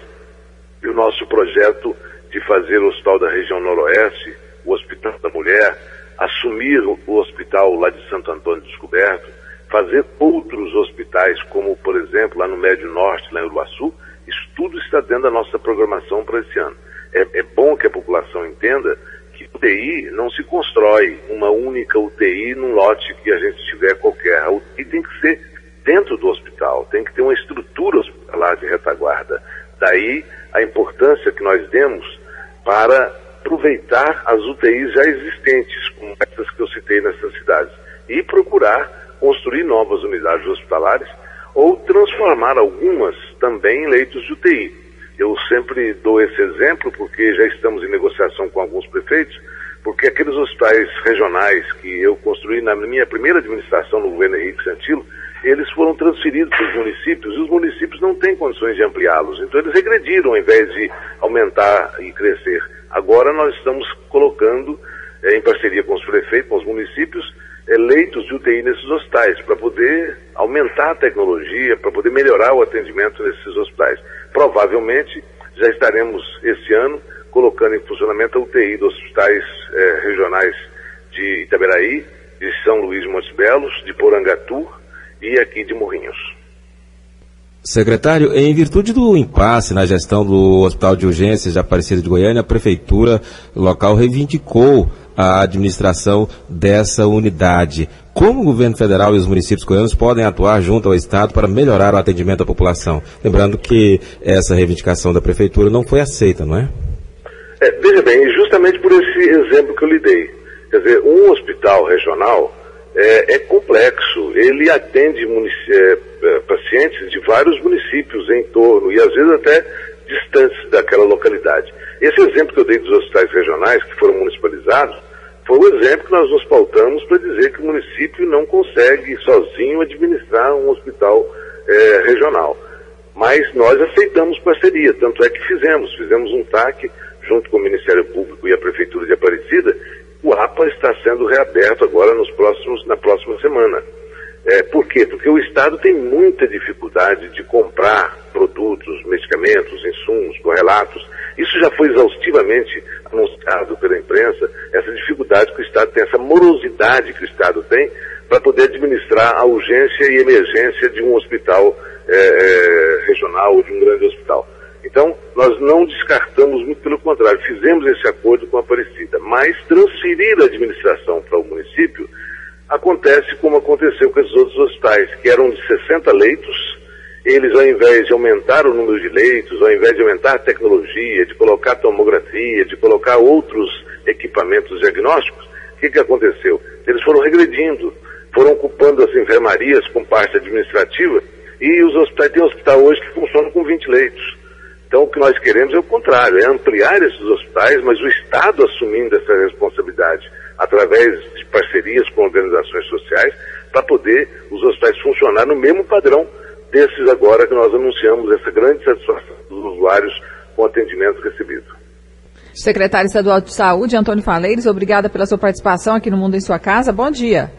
E o nosso projeto de fazer o Hospital da Região Noroeste, o Hospital da Mulher, assumir o hospital lá de Santo Antônio Descoberto, fazer outros hospitais, como, por exemplo, lá no Médio Norte, lá em Uruaçu, isso tudo está dentro da nossa programação para esse ano. É bom que a população entenda que UTI não se constrói uma única UTI num lote que a gente tiver qualquer. A UTI tem que ser dentro do hospital, tem que ter uma estrutura hospitalar de retaguarda. Daí a importância que nós demos para aproveitar as UTIs já existentes, como essas que eu citei nessas cidades, e procurar construir novas unidades hospitalares ou transformar algumas também em leitos de UTI. Eu sempre dou esse exemplo porque já estamos em negociação com alguns prefeitos, porque aqueles hospitais regionais que eu construí na minha primeira administração no governo Henrique Santilo, eles foram transferidos para os municípios e os municípios não têm condições de ampliá-los. Então eles regrediram ao invés de aumentar e crescer. Agora nós estamos colocando, em parceria com os prefeitos, com os municípios, leitos de UTI nesses hospitais, para poder aumentar a tecnologia, para poder melhorar o atendimento nesses hospitais. Provavelmente já estaremos esse ano colocando em funcionamento a UTI dos hospitais regionais de Itaberaí, de São Luís de Montes Belos, de Porangatu e aqui de Morrinhos. Secretário, em virtude do impasse na gestão do Hospital de Urgências de Aparecida de Goiânia, a prefeitura local reivindicou a administração dessa unidade. Como o governo federal e os municípios goianos podem atuar junto ao Estado para melhorar o atendimento à população? Lembrando que essa reivindicação da prefeitura não foi aceita, não é? Veja bem, justamente por esse exemplo que eu lhe dei. Quer dizer, um hospital regional é complexo, ele atende pacientes de vários municípios em torno e às vezes até distantes daquela localidade. Esse exemplo que eu dei dos hospitais regionais que foram municipalizados foi o exemplo que nós nos pautamos para dizer que o município não consegue sozinho administrar um hospital regional. Mas nós aceitamos parceria, tanto é que fizemos um TAC junto com o Ministério Público e a Prefeitura de Aparecida. O APA está sendo reaberto agora na próxima semana. Por quê? Porque o Estado tem muita dificuldade de comprar produtos, medicamentos, insumos, correlatos. Isso já foi exaustivamente anunciado pela imprensa, essa dificuldade que o Estado tem, essa morosidade que o Estado tem para poder administrar a urgência e emergência de um hospital regional ou de um grande hospital. Então, nós não descartamos, muito pelo contrário, fizemos esse acordo com a Aparecida, mas transferir a administração para o município acontece como aconteceu com esses outros hospitais, que eram de 60 leitos. Eles, ao invés de aumentar o número de leitos, ao invés de aumentar a tecnologia, de colocar tomografia, de colocar outros equipamentos diagnósticos, o que aconteceu? Eles foram regredindo, foram ocupando as enfermarias com parte administrativa, e os hospitais, tem hospital hoje que funciona com 20 leitos. Então o que nós queremos é o contrário, é ampliar esses hospitais, mas o Estado assumindo essa responsabilidade através de parcerias com organizações sociais, para poder os hospitais funcionar no mesmo padrão desses agora que nós anunciamos, essa grande satisfação dos usuários com o atendimento recebido. Secretário Estadual de Saúde, Antônio Faleiros, obrigada pela sua participação aqui no Mundo em Sua Casa. Bom dia.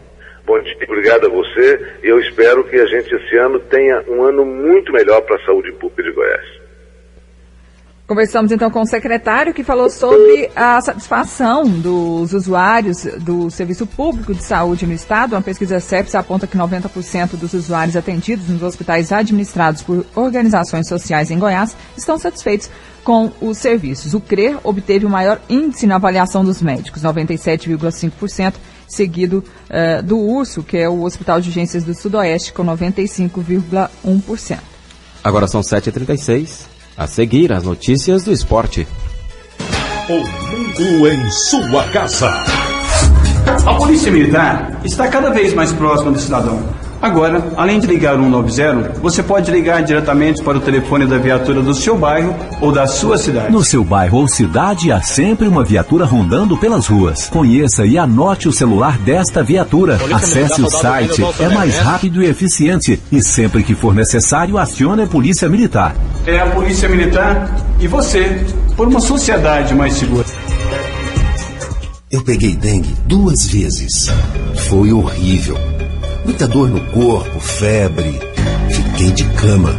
Bom dia, obrigado a você. Eu espero que a gente esse ano tenha um ano muito melhor para a saúde pública de Goiás. Conversamos então com o secretário que falou sobre a satisfação dos usuários do Serviço Público de Saúde no Estado. Uma pesquisa CEPS aponta que 90% dos usuários atendidos nos hospitais administrados por organizações sociais em Goiás estão satisfeitos com os serviços. O CRER obteve o maior índice na avaliação dos médicos, 97,5%, seguido do URSO, que é o Hospital de Urgências do Sudoeste, com 95,1%. Agora são 7h36. A seguir, as notícias do esporte. O mundo em sua casa. A Polícia Militar está cada vez mais próxima do cidadão. Agora, além de ligar 190, você pode ligar diretamente para o telefone da viatura do seu bairro ou da sua cidade. No seu bairro ou cidade, há sempre uma viatura rondando pelas ruas. Conheça e anote o celular desta viatura. Acesse o site, é mais rápido e eficiente. E sempre que for necessário, acione a Polícia Militar. É a Polícia Militar e você, por uma sociedade mais segura. Eu peguei dengue 2 vezes. Foi horrível. Muita dor no corpo, febre. Fiquei de cama.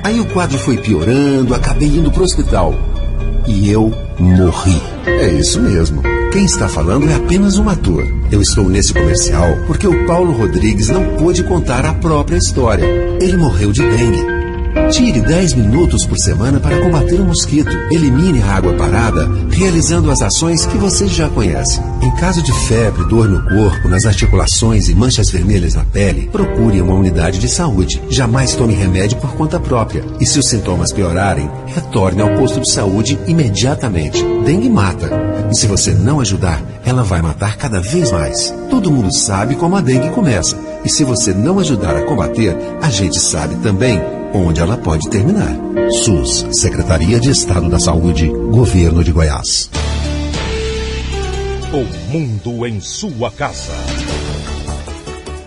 Aí o quadro foi piorando, acabei indo pro hospital. E eu morri. É isso mesmo. Quem está falando é apenas um ator. Eu estou nesse comercial porque o Paulo Rodrigues não pôde contar a própria história. Ele morreu de dengue. Tire 10 minutos por semana para combater o mosquito. Elimine a água parada, realizando as ações que você já conhece. Em caso de febre, dor no corpo, nas articulações e manchas vermelhas na pele, procure uma unidade de saúde. Jamais tome remédio por conta própria. E se os sintomas piorarem, retorne ao posto de saúde imediatamente. Dengue mata. E se você não ajudar, ela vai matar cada vez mais. Todo mundo sabe como a dengue começa. E se você não ajudar a combater, a gente sabe também onde ela pode terminar. SUS, Secretaria de Estado da Saúde, Governo de Goiás. O mundo em sua casa.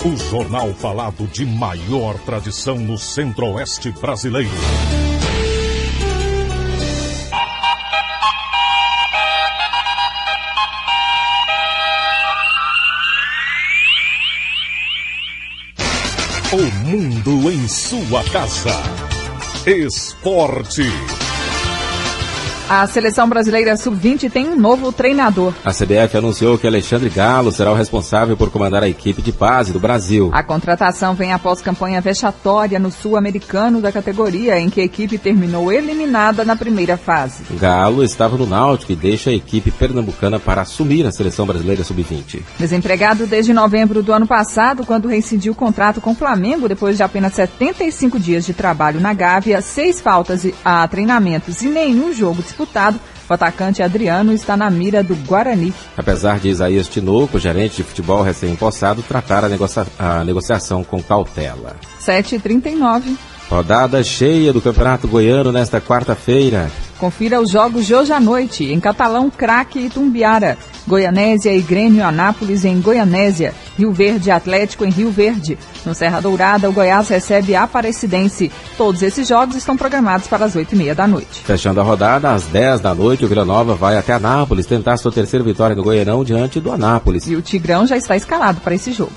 O jornal falado de maior tradição no Centro-Oeste brasileiro. O mundo em sua casa. Esporte. A seleção brasileira sub-20 tem um novo treinador. A CBF anunciou que Alexandre Galo será o responsável por comandar a equipe de base do Brasil. A contratação vem após campanha vexatória no Sul-Americano da categoria, em que a equipe terminou eliminada na primeira fase. Galo estava no Náutico e deixa a equipe pernambucana para assumir a seleção brasileira sub-20. Desempregado desde novembro do ano passado, quando rescindiu o contrato com o Flamengo, depois de apenas 75 dias de trabalho na Gávea, 6 faltas a treinamentos e nenhum jogo disputado, o atacante Adriano está na mira do Guarani. Apesar de Isaías Tinoco, gerente de futebol recém-impossado, tratar a negociação com cautela. 7h39. Rodada cheia do Campeonato Goiano nesta quarta-feira. Confira os jogos de hoje à noite. Em Catalão, Craque e Tumbiara. Goianésia e Grêmio Anápolis em Goianésia. Rio Verde Atlético em Rio Verde. No Serra Dourada, o Goiás recebe a Aparecidense. Todos esses jogos estão programados para as 8h30 da noite. Fechando a rodada, às 10 da noite, o Vila Nova vai até Anápolis tentar sua terceira vitória no Goianão diante do Anápolis. E o Tigrão já está escalado para esse jogo.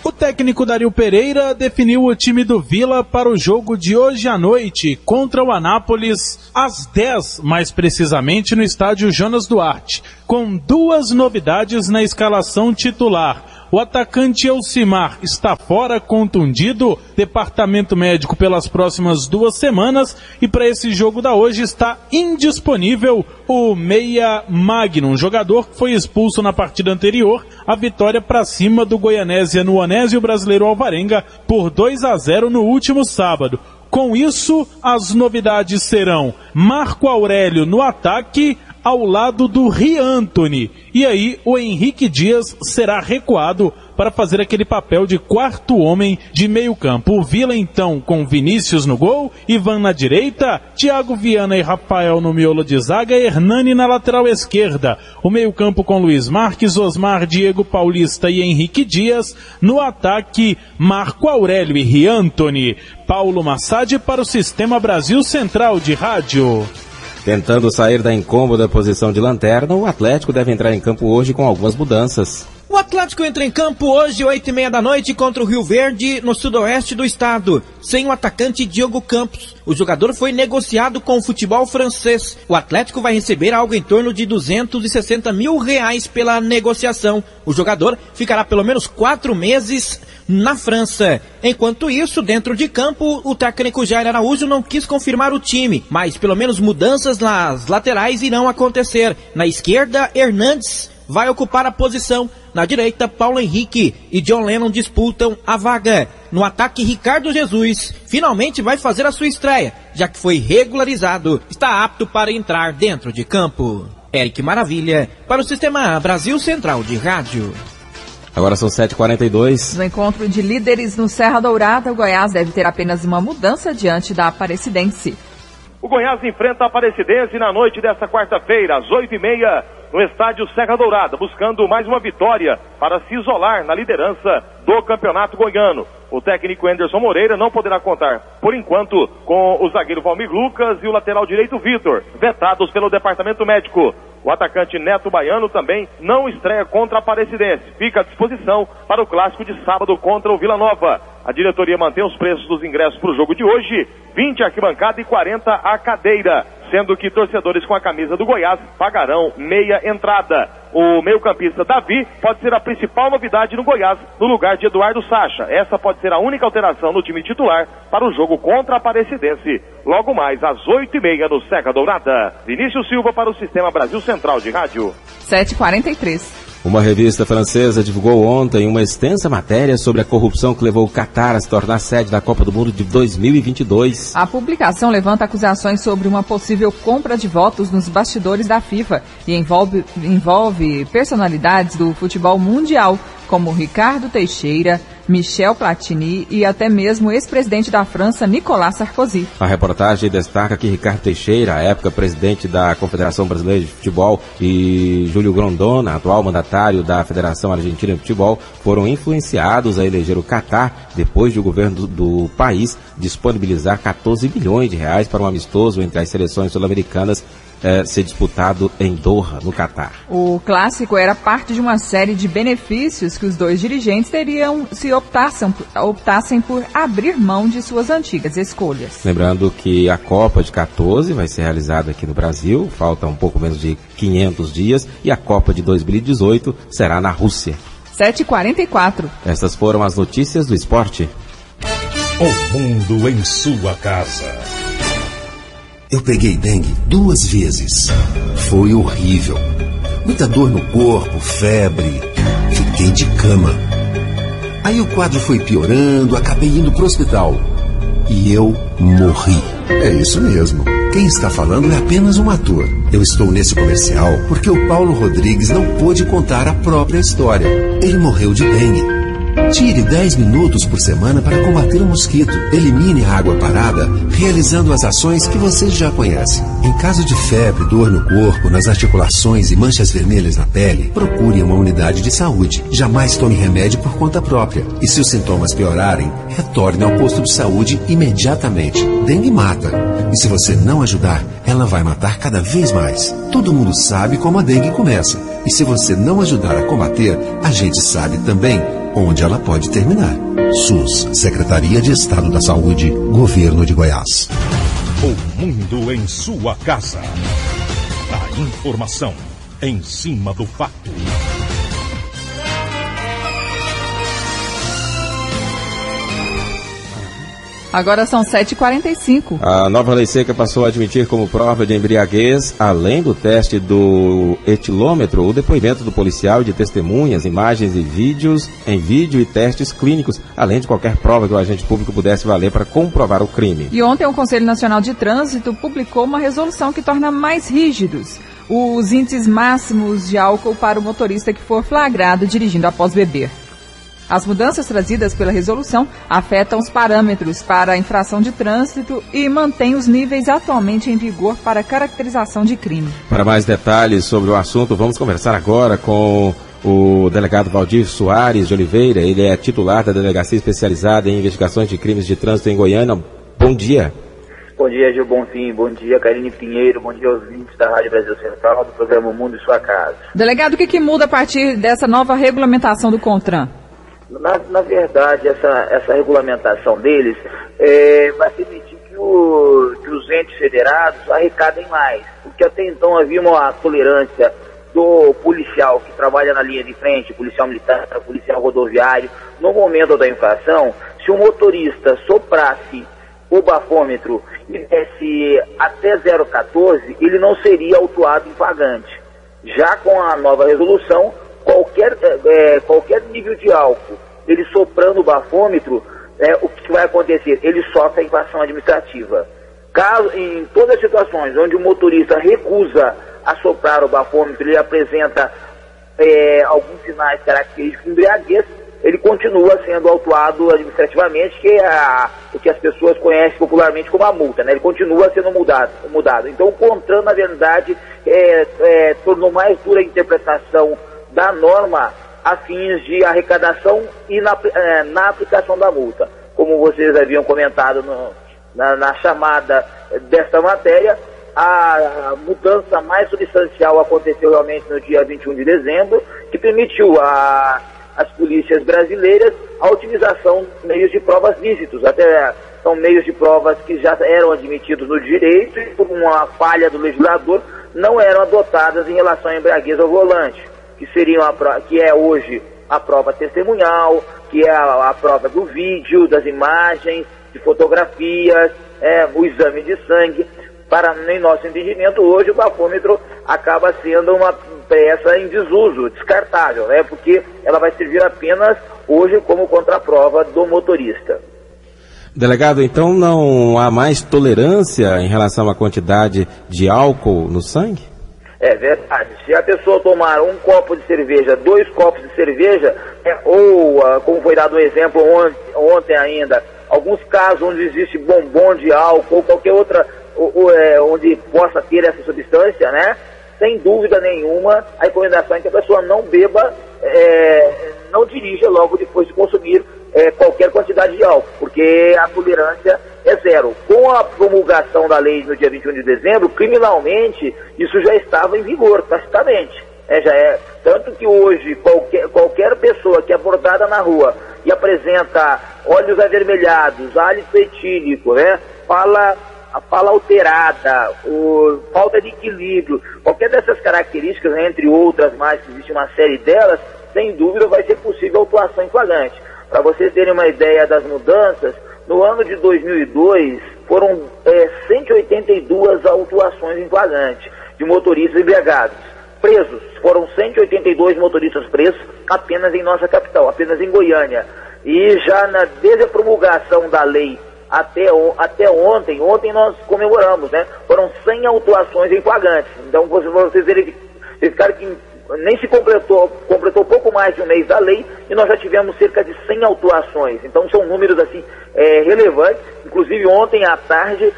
O técnico Dario Pereira definiu o time do Vila para o jogo de hoje à noite contra o Anápolis, às 10, mais precisamente no estádio Jonas Duarte, com 2 novidades na escalação titular. O atacante Elcimar está fora, contundido, departamento médico pelas próximas 2 semanas, e para esse jogo da hoje está indisponível o meia Magnum, jogador que foi expulso na partida anterior, a vitória para cima do Goianésia no Onésio Brasileiro Alvarenga por 2-0 no último sábado. Com isso, as novidades serão Marco Aurélio no ataque, ao lado do Riantony. E aí o Henrique Dias será recuado para fazer aquele papel de quarto homem de meio campo. O Vila então com Vinícius no gol, Ivan na direita, Thiago Viana e Rafael no miolo de zaga, Hernani na lateral esquerda. O meio campo com Luiz Marques, Osmar, Diego Paulista e Henrique Dias. No ataque, Marco Aurélio e Riantony. Paulo Massad para o Sistema Brasil Central de Rádio. Tentando sair da incômoda posição de lanterna, o Atlético deve entrar em campo hoje com algumas mudanças. O Atlético entra em campo hoje, 8h30 da noite, contra o Rio Verde, no sudoeste do estado, sem o atacante Diogo Campos. O jogador foi negociado com o futebol francês. O Atlético vai receber algo em torno de R$260 mil pela negociação. O jogador ficará pelo menos 4 meses na França. Enquanto isso, dentro de campo, o técnico Jair Araújo não quis confirmar o time, mas pelo menos mudanças nas laterais irão acontecer. Na esquerda, Hernandes vai ocupar a posição. Na direita, Paulo Henrique e John Lennon disputam a vaga. No ataque, Ricardo Jesus finalmente vai fazer a sua estreia, já que foi regularizado. Está apto para entrar dentro de campo. Eric Maravilha, para o Sistema Brasil Central de Rádio. Agora são 7h42. No encontro de líderes no Serra Dourada, o Goiás deve ter apenas uma mudança diante da Aparecidense. O Goiás enfrenta a Aparecidense na noite desta quarta-feira, às 8h30, no estádio Serra Dourada, buscando mais uma vitória para se isolar na liderança do Campeonato Goiano. O técnico Anderson Moreira não poderá contar, por enquanto, com o zagueiro Valmir Lucas e o lateral direito Vitor, vetados pelo departamento médico. O atacante Neto Baiano também não estreia contra a Aparecidense. Fica à disposição para o clássico de sábado contra o Vila Nova. A diretoria mantém os preços dos ingressos para o jogo de hoje, 20 a arquibancada e 40 a cadeira, sendo que torcedores com a camisa do Goiás pagarão meia entrada. O meio-campista Davi pode ser a principal novidade no Goiás, no lugar de Eduardo Sacha. Essa pode ser a única alteração no time titular para o jogo contra a Aparecidense. Logo mais, às 8h30 no Serra Dourada. Vinícius Silva para o Sistema Brasil Central de Rádio. 7h43. Uma revista francesa divulgou ontem uma extensa matéria sobre a corrupção que levou o Catar a se tornar sede da Copa do Mundo de 2022. A publicação levanta acusações sobre uma possível compra de votos nos bastidores da FIFA e envolve personalidades do futebol mundial, como Ricardo Teixeira, Michel Platini e até mesmo o ex-presidente da França, Nicolas Sarkozy. A reportagem destaca que Ricardo Teixeira, à época presidente da Confederação Brasileira de Futebol, e Júlio Grondona, atual mandatário da Federação Argentina de Futebol, foram influenciados a eleger o Catar depois de o governo do país disponibilizar 14 bilhões de reais para um amistoso entre as seleções sul-americanas ser disputado em Doha, no Catar. O clássico era parte de uma série de benefícios que os dois dirigentes teriam se optassem por abrir mão de suas antigas escolhas. Lembrando que a Copa de 14 vai ser realizada aqui no Brasil, falta um pouco menos de 500 dias, e a Copa de 2018 será na Rússia. 7h44. Essas foram as notícias do esporte. O mundo em sua casa. Eu peguei dengue 2 vezes. Foi horrível. Muita dor no corpo, febre. Fiquei de cama. Aí o quadro foi piorando, acabei indo pro hospital. E eu morri. É isso mesmo. Quem está falando é apenas um ator. Eu estou nesse comercial porque o Paulo Rodrigues não pôde contar a própria história. Ele morreu de dengue. Tire 10 minutos por semana para combater o mosquito. Elimine a água parada, realizando as ações que você já conhece. Em caso de febre, dor no corpo, nas articulações e manchas vermelhas na pele, procure uma unidade de saúde. Jamais tome remédio por conta própria. E se os sintomas piorarem, retorne ao posto de saúde imediatamente. Dengue mata. E se você não ajudar, ela vai matar cada vez mais. Todo mundo sabe como a dengue começa. E se você não ajudar a combater, a gente sabe também onde ela pode terminar. SUS, Secretaria de Estado da Saúde, Governo de Goiás. O mundo em sua casa. A informação em cima do fato. Agora são 7h45. A nova lei seca passou a admitir como prova de embriaguez, além do teste do etilômetro, o depoimento do policial e de testemunhas, imagens e vídeos em vídeo e testes clínicos, além de qualquer prova que o agente público pudesse valer para comprovar o crime. E ontem o Conselho Nacional de Trânsito publicou uma resolução que torna mais rígidos os índices máximos de álcool para o motorista que for flagrado dirigindo após beber. As mudanças trazidas pela resolução afetam os parâmetros para a infração de trânsito e mantêm os níveis atualmente em vigor para caracterização de crime. Para mais detalhes sobre o assunto, vamos conversar agora com o delegado Valdir Soares de Oliveira. Ele é titular da Delegacia Especializada em Investigações de Crimes de Trânsito em Goiânia. Bom dia. Bom dia, Gil Bonfim. Bom dia, Karine Pinheiro. Bom dia aos ouvintes da Rádio Brasil Central, do programa O Mundo em Sua Casa. Delegado, o que muda a partir dessa nova regulamentação do CONTRAN? Na verdade, essa regulamentação deles vai permitir que os entes federados arrecadem mais, porque até então havia uma tolerância do policial que trabalha na linha de frente, policial militar, policial rodoviário. No momento da infração, se o motorista soprasse o bafômetro e desse até 0,14, ele não seria autuado em flagrante. Já com a nova resolução, qualquer nível de álcool, ele soprando o bafômetro, o que vai acontecer? Ele sofre a infração administrativa. Caso, em todas as situações onde o motorista recusa a soprar o bafômetro, ele apresenta alguns sinais característicos de embriaguez, ele continua sendo autuado administrativamente, que é o que as pessoas conhecem popularmente como a multa, né? Ele continua sendo mudado. Então o CONTRAN, na verdade, tornou mais dura a interpretação da norma a fins de arrecadação e na aplicação da multa. Como vocês haviam comentado na chamada desta matéria, a mudança mais substancial aconteceu realmente no dia 21 de dezembro, que permitiu às polícias brasileiras a utilização de meios de provas lícitos. Até são meios de provas que já eram admitidos no direito e, por uma falha do legislador, não eram adotadas em relação à embriaguez ao volante, que é hoje a prova testemunhal, que é a prova do vídeo, das imagens, de fotografias, o exame de sangue. Em nosso entendimento, hoje o bafômetro acaba sendo uma peça em desuso, descartável, porque ela vai servir apenas hoje como contraprova do motorista. Delegado, então não há mais tolerância em relação à quantidade de álcool no sangue? É verdade. Se a pessoa tomar um copo de cerveja, 2 copos de cerveja, ou, como foi dado um exemplo ontem ainda, alguns casos onde existe bombom de álcool ou qualquer outra, onde possa ter essa substância, né? Sem dúvida nenhuma, a recomendação é que a pessoa não beba, não dirija logo depois de consumir qualquer quantidade de álcool, porque a tolerância é zero. Com a promulgação da lei no dia 21 de dezembro, criminalmente, isso já estava em vigor, tacitamente. Tanto que hoje, qualquer pessoa que é abordada na rua e apresenta olhos avermelhados, hálito etílico, fala alterada, falta de equilíbrio, qualquer dessas características, entre outras mais, que existe uma série delas, sem dúvida vai ser possível autuação em flagrante. Para vocês terem uma ideia das mudanças, no ano de 2002 foram 182 autuações em flagrante de motoristas embriagados. Presos, foram 182 motoristas presos apenas em nossa capital, apenas em Goiânia. E já desde a promulgação da lei até ontem nós comemoramos, foram 100 autuações em flagrantes. Então vocês verificaram que nem se completou pouco mais de um mês da lei e nós já tivemos cerca de 100 autuações. Então são números assim relevantes. Inclusive ontem à tarde,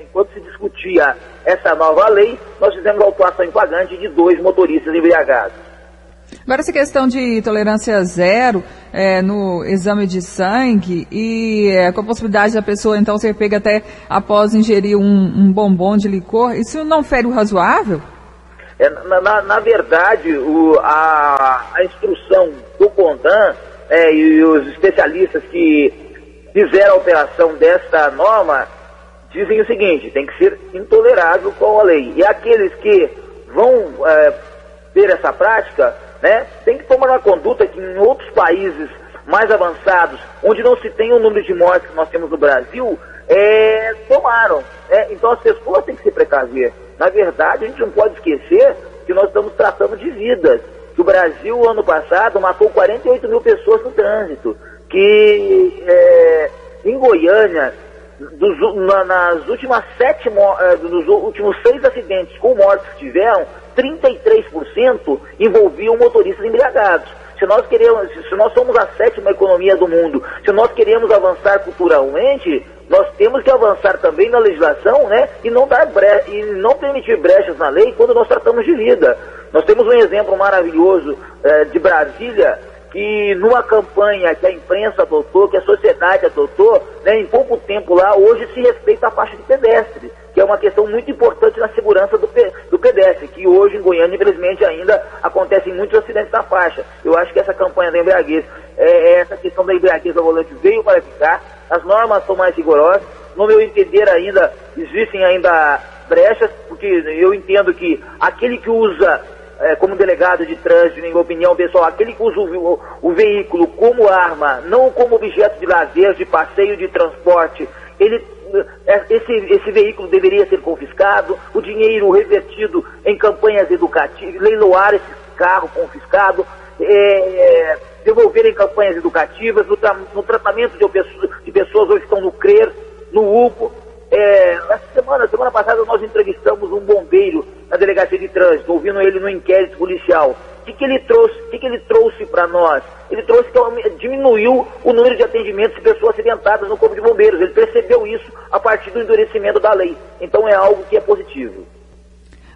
enquanto se discutia essa nova lei, nós fizemos autuação em flagrante de 2 motoristas embriagados. Agora, essa questão de tolerância zero no exame de sangue e com a possibilidade da pessoa, então, ser pega até após ingerir um bombom de licor, isso não fere o razoável? Na verdade, a instrução do CONTRAN e os especialistas que fizeram a alteração desta norma dizem o seguinte: tem que ser intolerável com a lei. E aqueles que vão ter essa prática, tem que tomar uma conduta que em outros países mais avançados, onde não se tem o número de mortes que nós temos no Brasil, tomaram. Então as pessoas têm que se precaver. Na verdade, a gente não pode esquecer que nós estamos tratando de vidas. Que o Brasil, ano passado, matou 48 mil pessoas no trânsito. Que em Goiânia, nas últimas dos últimos 6 acidentes com mortes que tiveram, 33% envolviam motoristas embriagados. Se nós somos a 7ª economia do mundo, se nós queremos avançar culturalmente, nós temos que avançar também na legislação, né? E não permitir brechas na lei quando nós tratamos de vida. Nós temos um exemplo maravilhoso de Brasília, que numa campanha que a imprensa adotou, que a sociedade adotou, né, em pouco tempo lá, hoje se respeita a faixa de pedestre, que é uma questão muito importante na segurança do pedestre, que hoje em Goiânia, infelizmente, ainda acontecem muitos acidentes na faixa. Eu acho que essa campanha da embriaguez, essa questão da embriaguez ao volante veio para ficar, as normas são mais rigorosas, no meu entender ainda, existem ainda brechas, porque eu entendo que aquele que usa como delegado de trânsito, em minha opinião pessoal, aquele que usa o veículo como arma, não como objeto de lazer, de passeio, de transporte, esse veículo deveria ser confiscado, o dinheiro revertido em campanhas educativas, leiloar esse carro confiscado, devolver em campanhas educativas, no tratamento de pessoas hoje que estão no CRER, no UPO. Semana passada nós entrevistamos um bombeiro na delegacia de trânsito, ouvindo ele no inquérito policial. O que ele trouxe para nós? Ele trouxe que diminuiu o número de atendimentos de pessoas acidentadas no Corpo de Bombeiros. Ele percebeu isso a partir do endurecimento da lei. Então é algo que é positivo.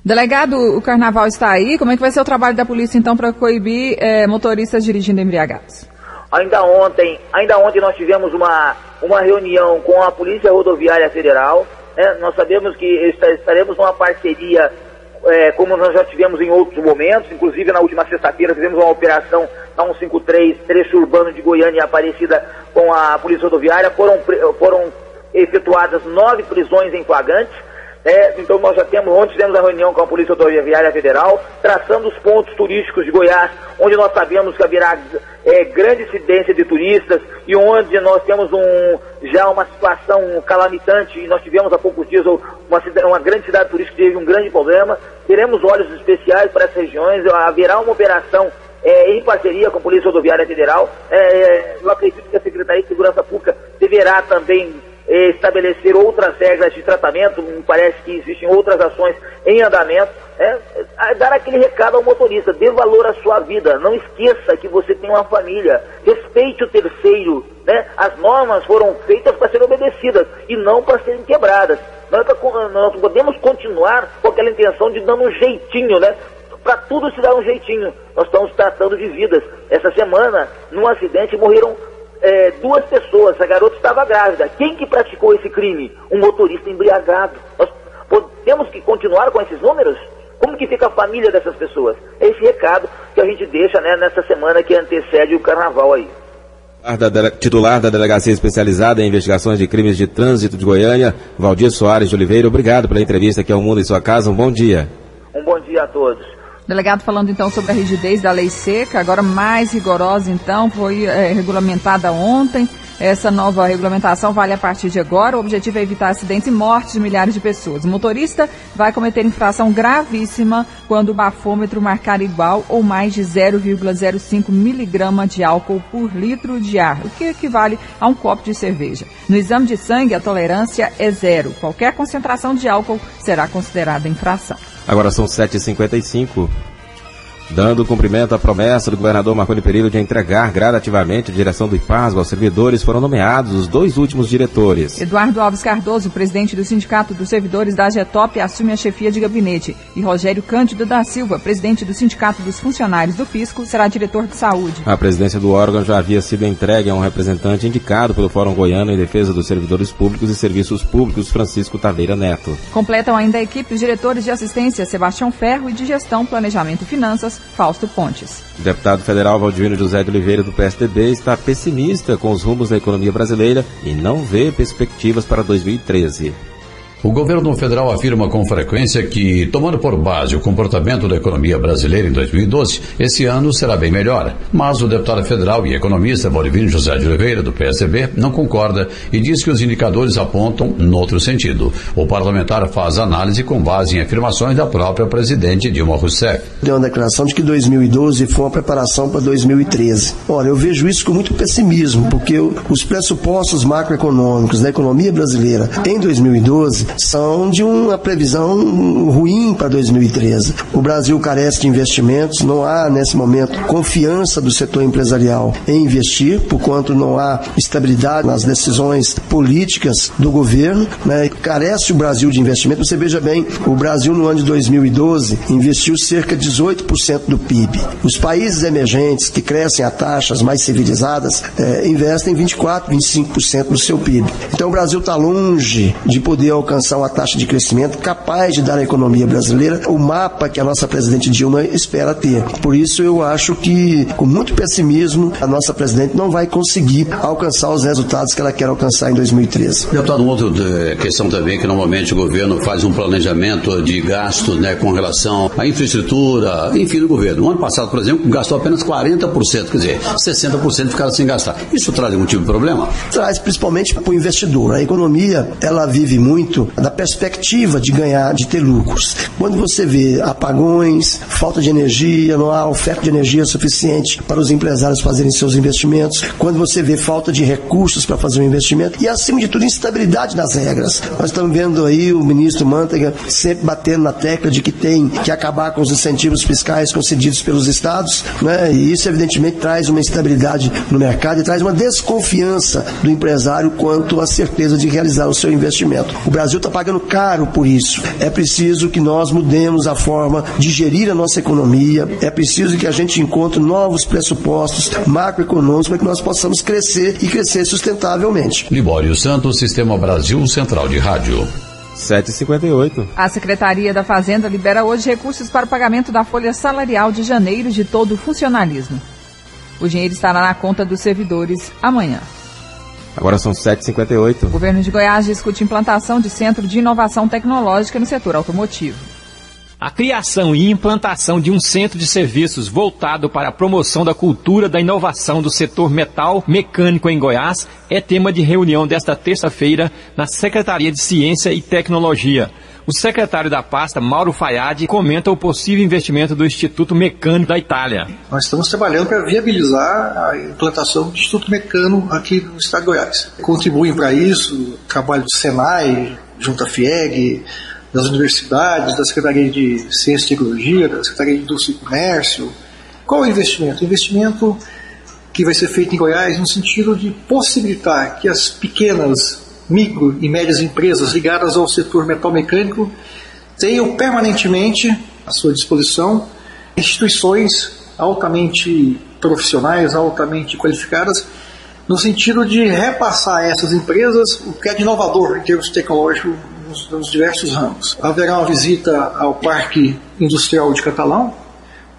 Delegado, o carnaval está aí. Como é que vai ser o trabalho da polícia então para coibir motoristas dirigindo embriagados? Ainda ontem nós tivemos uma reunião com a Polícia Rodoviária Federal. Nós sabemos que estaremos numa parceria, como nós já tivemos em outros momentos, inclusive na última sexta-feira fizemos uma operação na 153, trecho urbano de Goiânia e Aparecida, com a Polícia Rodoviária. Foram efetuadas 9 prisões em flagrantes. Então nós ontem tivemos a reunião com a Polícia Rodoviária Federal, traçando os pontos turísticos de Goiás, onde nós sabemos que haverá grande incidência de turistas e onde nós temos já uma situação calamitante, e nós tivemos há poucos dias uma grande cidade turística que teve um grande problema. Teremos olhos especiais para essas regiões, haverá uma operação em parceria com a Polícia Rodoviária Federal. Eu acredito que a Secretaria de Segurança Pública deverá também estabelecer outras regras de tratamento. Me parece que existem outras ações em andamento. Dar aquele recado ao motorista: dê valor à sua vida, não esqueça que você tem uma família, respeite o terceiro, né? As normas foram feitas para serem obedecidas e não para serem quebradas. Nós podemos continuar com aquela intenção de dar um jeitinho, né? Para tudo se dá um jeitinho. Nós estamos tratando de vidas. Essa semana, num acidente, morreram 2 pessoas. A garota estava grávida. Quem que praticou esse crime? Um motorista embriagado. Nós temos que continuar com esses números? Como que fica a família dessas pessoas? É esse recado que a gente deixa, né, nessa semana que antecede o carnaval aí. Titular da Delegacia Especializada em Investigações de Crimes de Trânsito de Goiânia, Valdir Soares de Oliveira, obrigado pela entrevista aqui ao Mundo em Sua Casa. Um bom dia. Um bom dia a todos. Delegado, falando então sobre a rigidez da lei seca, agora mais rigorosa então, foi regulamentada ontem. Essa nova regulamentação vale a partir de agora. O objetivo é evitar acidentes e mortes de milhares de pessoas. O motorista vai cometer infração gravíssima quando o bafômetro marcar igual ou mais de 0,05 miligrama de álcool por litro de ar, o que equivale a um copo de cerveja. No exame de sangue, a tolerância é 0. Qualquer concentração de álcool será considerada infração. Agora são 7h55. Dando cumprimento à promessa do governador Marconi Perillo de entregar gradativamente a direção do IPASGO aos servidores, foram nomeados os 2 últimos diretores. Eduardo Alves Cardoso, presidente do Sindicato dos Servidores da AGETOP, assume a chefia de gabinete. E Rogério Cândido da Silva, presidente do Sindicato dos Funcionários do Fisco, será diretor de saúde. A presidência do órgão já havia sido entregue a um representante indicado pelo Fórum Goiano em Defesa dos Servidores Públicos e Serviços Públicos, Francisco Taveira Neto. Completam ainda a equipe os diretores de assistência Sebastião Ferro e de gestão, planejamento e finanças, Fausto Pontes. O deputado federal Valdivino José de Oliveira, do PSDB, está pessimista com os rumos da economia brasileira e não vê perspectivas para 2013. O governo federal afirma com frequência que, tomando por base o comportamento da economia brasileira em 2012, esse ano será bem melhor. Mas o deputado federal e economista Valdivino José de Oliveira, do PSDB, não concorda e diz que os indicadores apontam noutro sentido. O parlamentar faz análise com base em afirmações da própria presidente Dilma Rousseff. Deu uma declaração de que 2012 foi uma preparação para 2013. Olha, eu vejo isso com muito pessimismo, porque os pressupostos macroeconômicos da economia brasileira em 2012 são de uma previsão ruim para 2013. O Brasil carece de investimentos, não há nesse momento confiança do setor empresarial em investir, por quanto não há estabilidade nas decisões políticas do governo, né? Carece o Brasil de investimento. Você veja bem, o Brasil no ano de 2012 investiu cerca de 18% do PIB. Os países emergentes que crescem a taxas mais civilizadas investem 24%, 25% do seu PIB. Então o Brasil está longe de poder alcançar uma taxa de crescimento capaz de dar à economia brasileira o mapa que a nossa presidente Dilma espera ter. Por isso eu acho que, com muito pessimismo, a nossa presidente não vai conseguir alcançar os resultados que ela quer alcançar em 2013. Deputado, uma outra questão também, que normalmente o governo faz um planejamento de gastos, né, com relação à infraestrutura, enfim, do governo. No ano passado, por exemplo, gastou apenas 40%, quer dizer, 60% ficaram sem gastar. Isso traz algum tipo de problema? Traz, principalmente para o investidor. A economia, ela vive muito da perspectiva de ganhar, de ter lucros. Quando você vê apagões, falta de energia, não há oferta de energia suficiente para os empresários fazerem seus investimentos, quando você vê falta de recursos para fazer um investimento e, acima de tudo, instabilidade nas regras. Nós estamos vendo aí o ministro Mantega sempre batendo na tecla de que tem que acabar com os incentivos fiscais concedidos pelos estados, né? E isso, evidentemente, traz uma instabilidade no mercado e traz uma desconfiança do empresário quanto à certeza de realizar o seu investimento. O Brasil está pagando caro por isso. É preciso que nós mudemos a forma de gerir a nossa economia, é preciso que a gente encontre novos pressupostos macroeconômicos para que nós possamos crescer e crescer sustentavelmente. Libório Santos, Sistema Brasil Central de Rádio. 7h58. A Secretaria da Fazenda libera hoje recursos para o pagamento da folha salarial de janeiro de todo o funcionalismo. O dinheiro estará na conta dos servidores amanhã. Agora são 7h58. O governo de Goiás discute implantação de centro de inovação tecnológica no setor automotivo. A criação e implantação de um centro de serviços voltado para a promoção da cultura da inovação do setor metal mecânico em Goiás é tema de reunião desta terça-feira na Secretaria de Ciência e Tecnologia. O secretário da pasta, Mauro Fayad, comenta o possível investimento do Instituto Mecânico da Itália. Nós estamos trabalhando para viabilizar a implantação do Instituto Mecânico aqui no estado de Goiás. Contribuem para isso o trabalho do Senai, junto à FIEG, das universidades, da Secretaria de Ciência e Tecnologia, da Secretaria de Indústria e Comércio. Qual é o investimento? O investimento que vai ser feito em Goiás no sentido de possibilitar que as pequenas, micro e médias empresas ligadas ao setor metal mecânico tenham permanentemente à sua disposição instituições altamente profissionais, altamente qualificadas, no sentido de repassar a essas empresas o que é de inovador em termos tecnológicos nos diversos ramos. Haverá uma visita ao Parque Industrial de Catalão,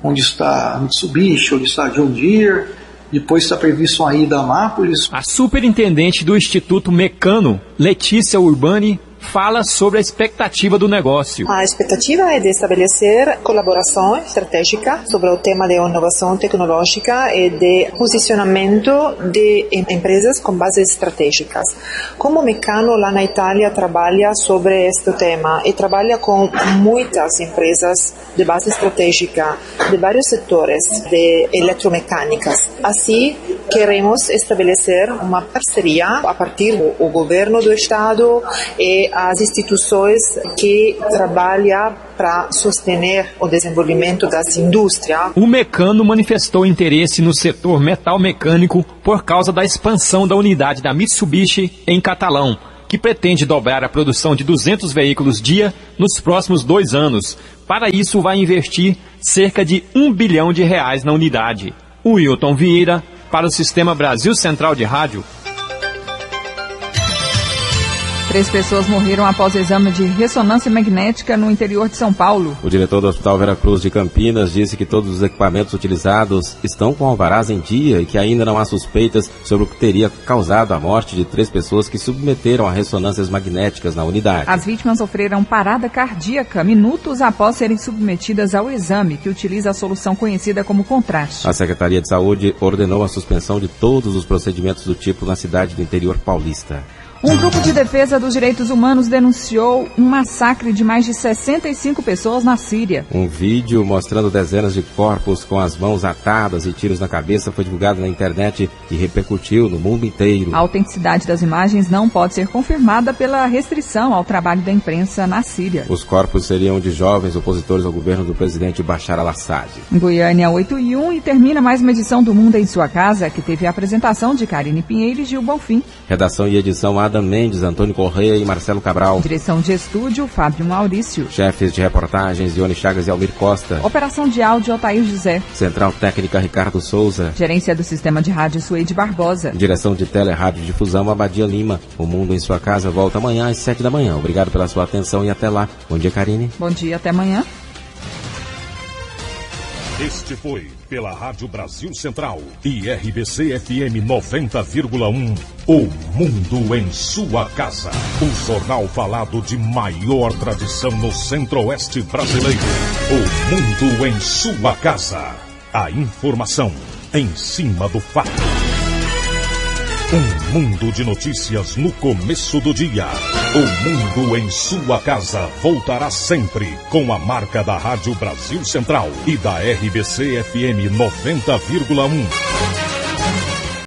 onde está Mitsubishi, onde está John Deere. Depois está previsto uma ida a Anápolis. A superintendente do Instituto Mecano, Letícia Urbani, fala sobre a expectativa do negócio. A expectativa é de estabelecer colaboração estratégica sobre o tema de inovação tecnológica e de posicionamento de empresas com bases estratégicas. Como Mecano lá na Itália trabalha sobre este tema e trabalha com muitas empresas de base estratégica de vários setores de eletromecânicas. Assim, queremos estabelecer uma parceria a partir do governo do estado e as instituições que trabalham para sostener o desenvolvimento das indústrias. O Mecano manifestou interesse no setor metal mecânico por causa da expansão da unidade da Mitsubishi em Catalão, que pretende dobrar a produção de 200 veículos dia nos próximos 2 anos. Para isso, vai investir cerca de R$1 bilhão na unidade. O Wilton Vieira, para o Sistema Brasil Central de Rádio. 3 pessoas morreram após exame de ressonância magnética no interior de São Paulo. O diretor do Hospital Veracruz de Campinas disse que todos os equipamentos utilizados estão com alvarás em dia e que ainda não há suspeitas sobre o que teria causado a morte de 3 pessoas que submeteram a ressonâncias magnéticas na unidade. As vítimas sofreram parada cardíaca minutos após serem submetidas ao exame, que utiliza a solução conhecida como contraste. A Secretaria de Saúde ordenou a suspensão de todos os procedimentos do tipo na cidade do interior paulista. Um grupo de defesa dos direitos humanos denunciou um massacre de mais de 65 pessoas na Síria. Um vídeo mostrando dezenas de corpos com as mãos atadas e tiros na cabeça foi divulgado na internet e repercutiu no mundo inteiro. A autenticidade das imagens não pode ser confirmada pela restrição ao trabalho da imprensa na Síria. Os corpos seriam de jovens opositores ao governo do presidente Bashar al-Assad. Em Goiânia, 8:01, e termina mais uma edição do Mundo em Sua Casa, que teve a apresentação de Karine Pinheiro e Gil Bonfim. Redação e edição Adam Mendes, Antônio Correia e Marcelo Cabral. Direção de estúdio, Fábio Maurício. Chefes de reportagens, Ione Chagas e Almir Costa. Operação de áudio, Altair José. Central técnica, Ricardo Souza. Gerência do Sistema de Rádio, Suede Barbosa. Direção de Tele Rádio Difusão, Abadia Lima. O Mundo em Sua Casa volta amanhã às 7 da manhã. Obrigado pela sua atenção e até lá. Bom dia, Karine. Bom dia, até amanhã. Este foi, pela Rádio Brasil Central e RBC FM 90,1, O Mundo em Sua Casa. O jornal falado de maior tradição no Centro-Oeste brasileiro. O Mundo em Sua Casa. A informação em cima do fato. Um mundo de notícias no começo do dia. O Mundo em Sua Casa voltará sempre com a marca da Rádio Brasil Central e da RBC FM 90,1.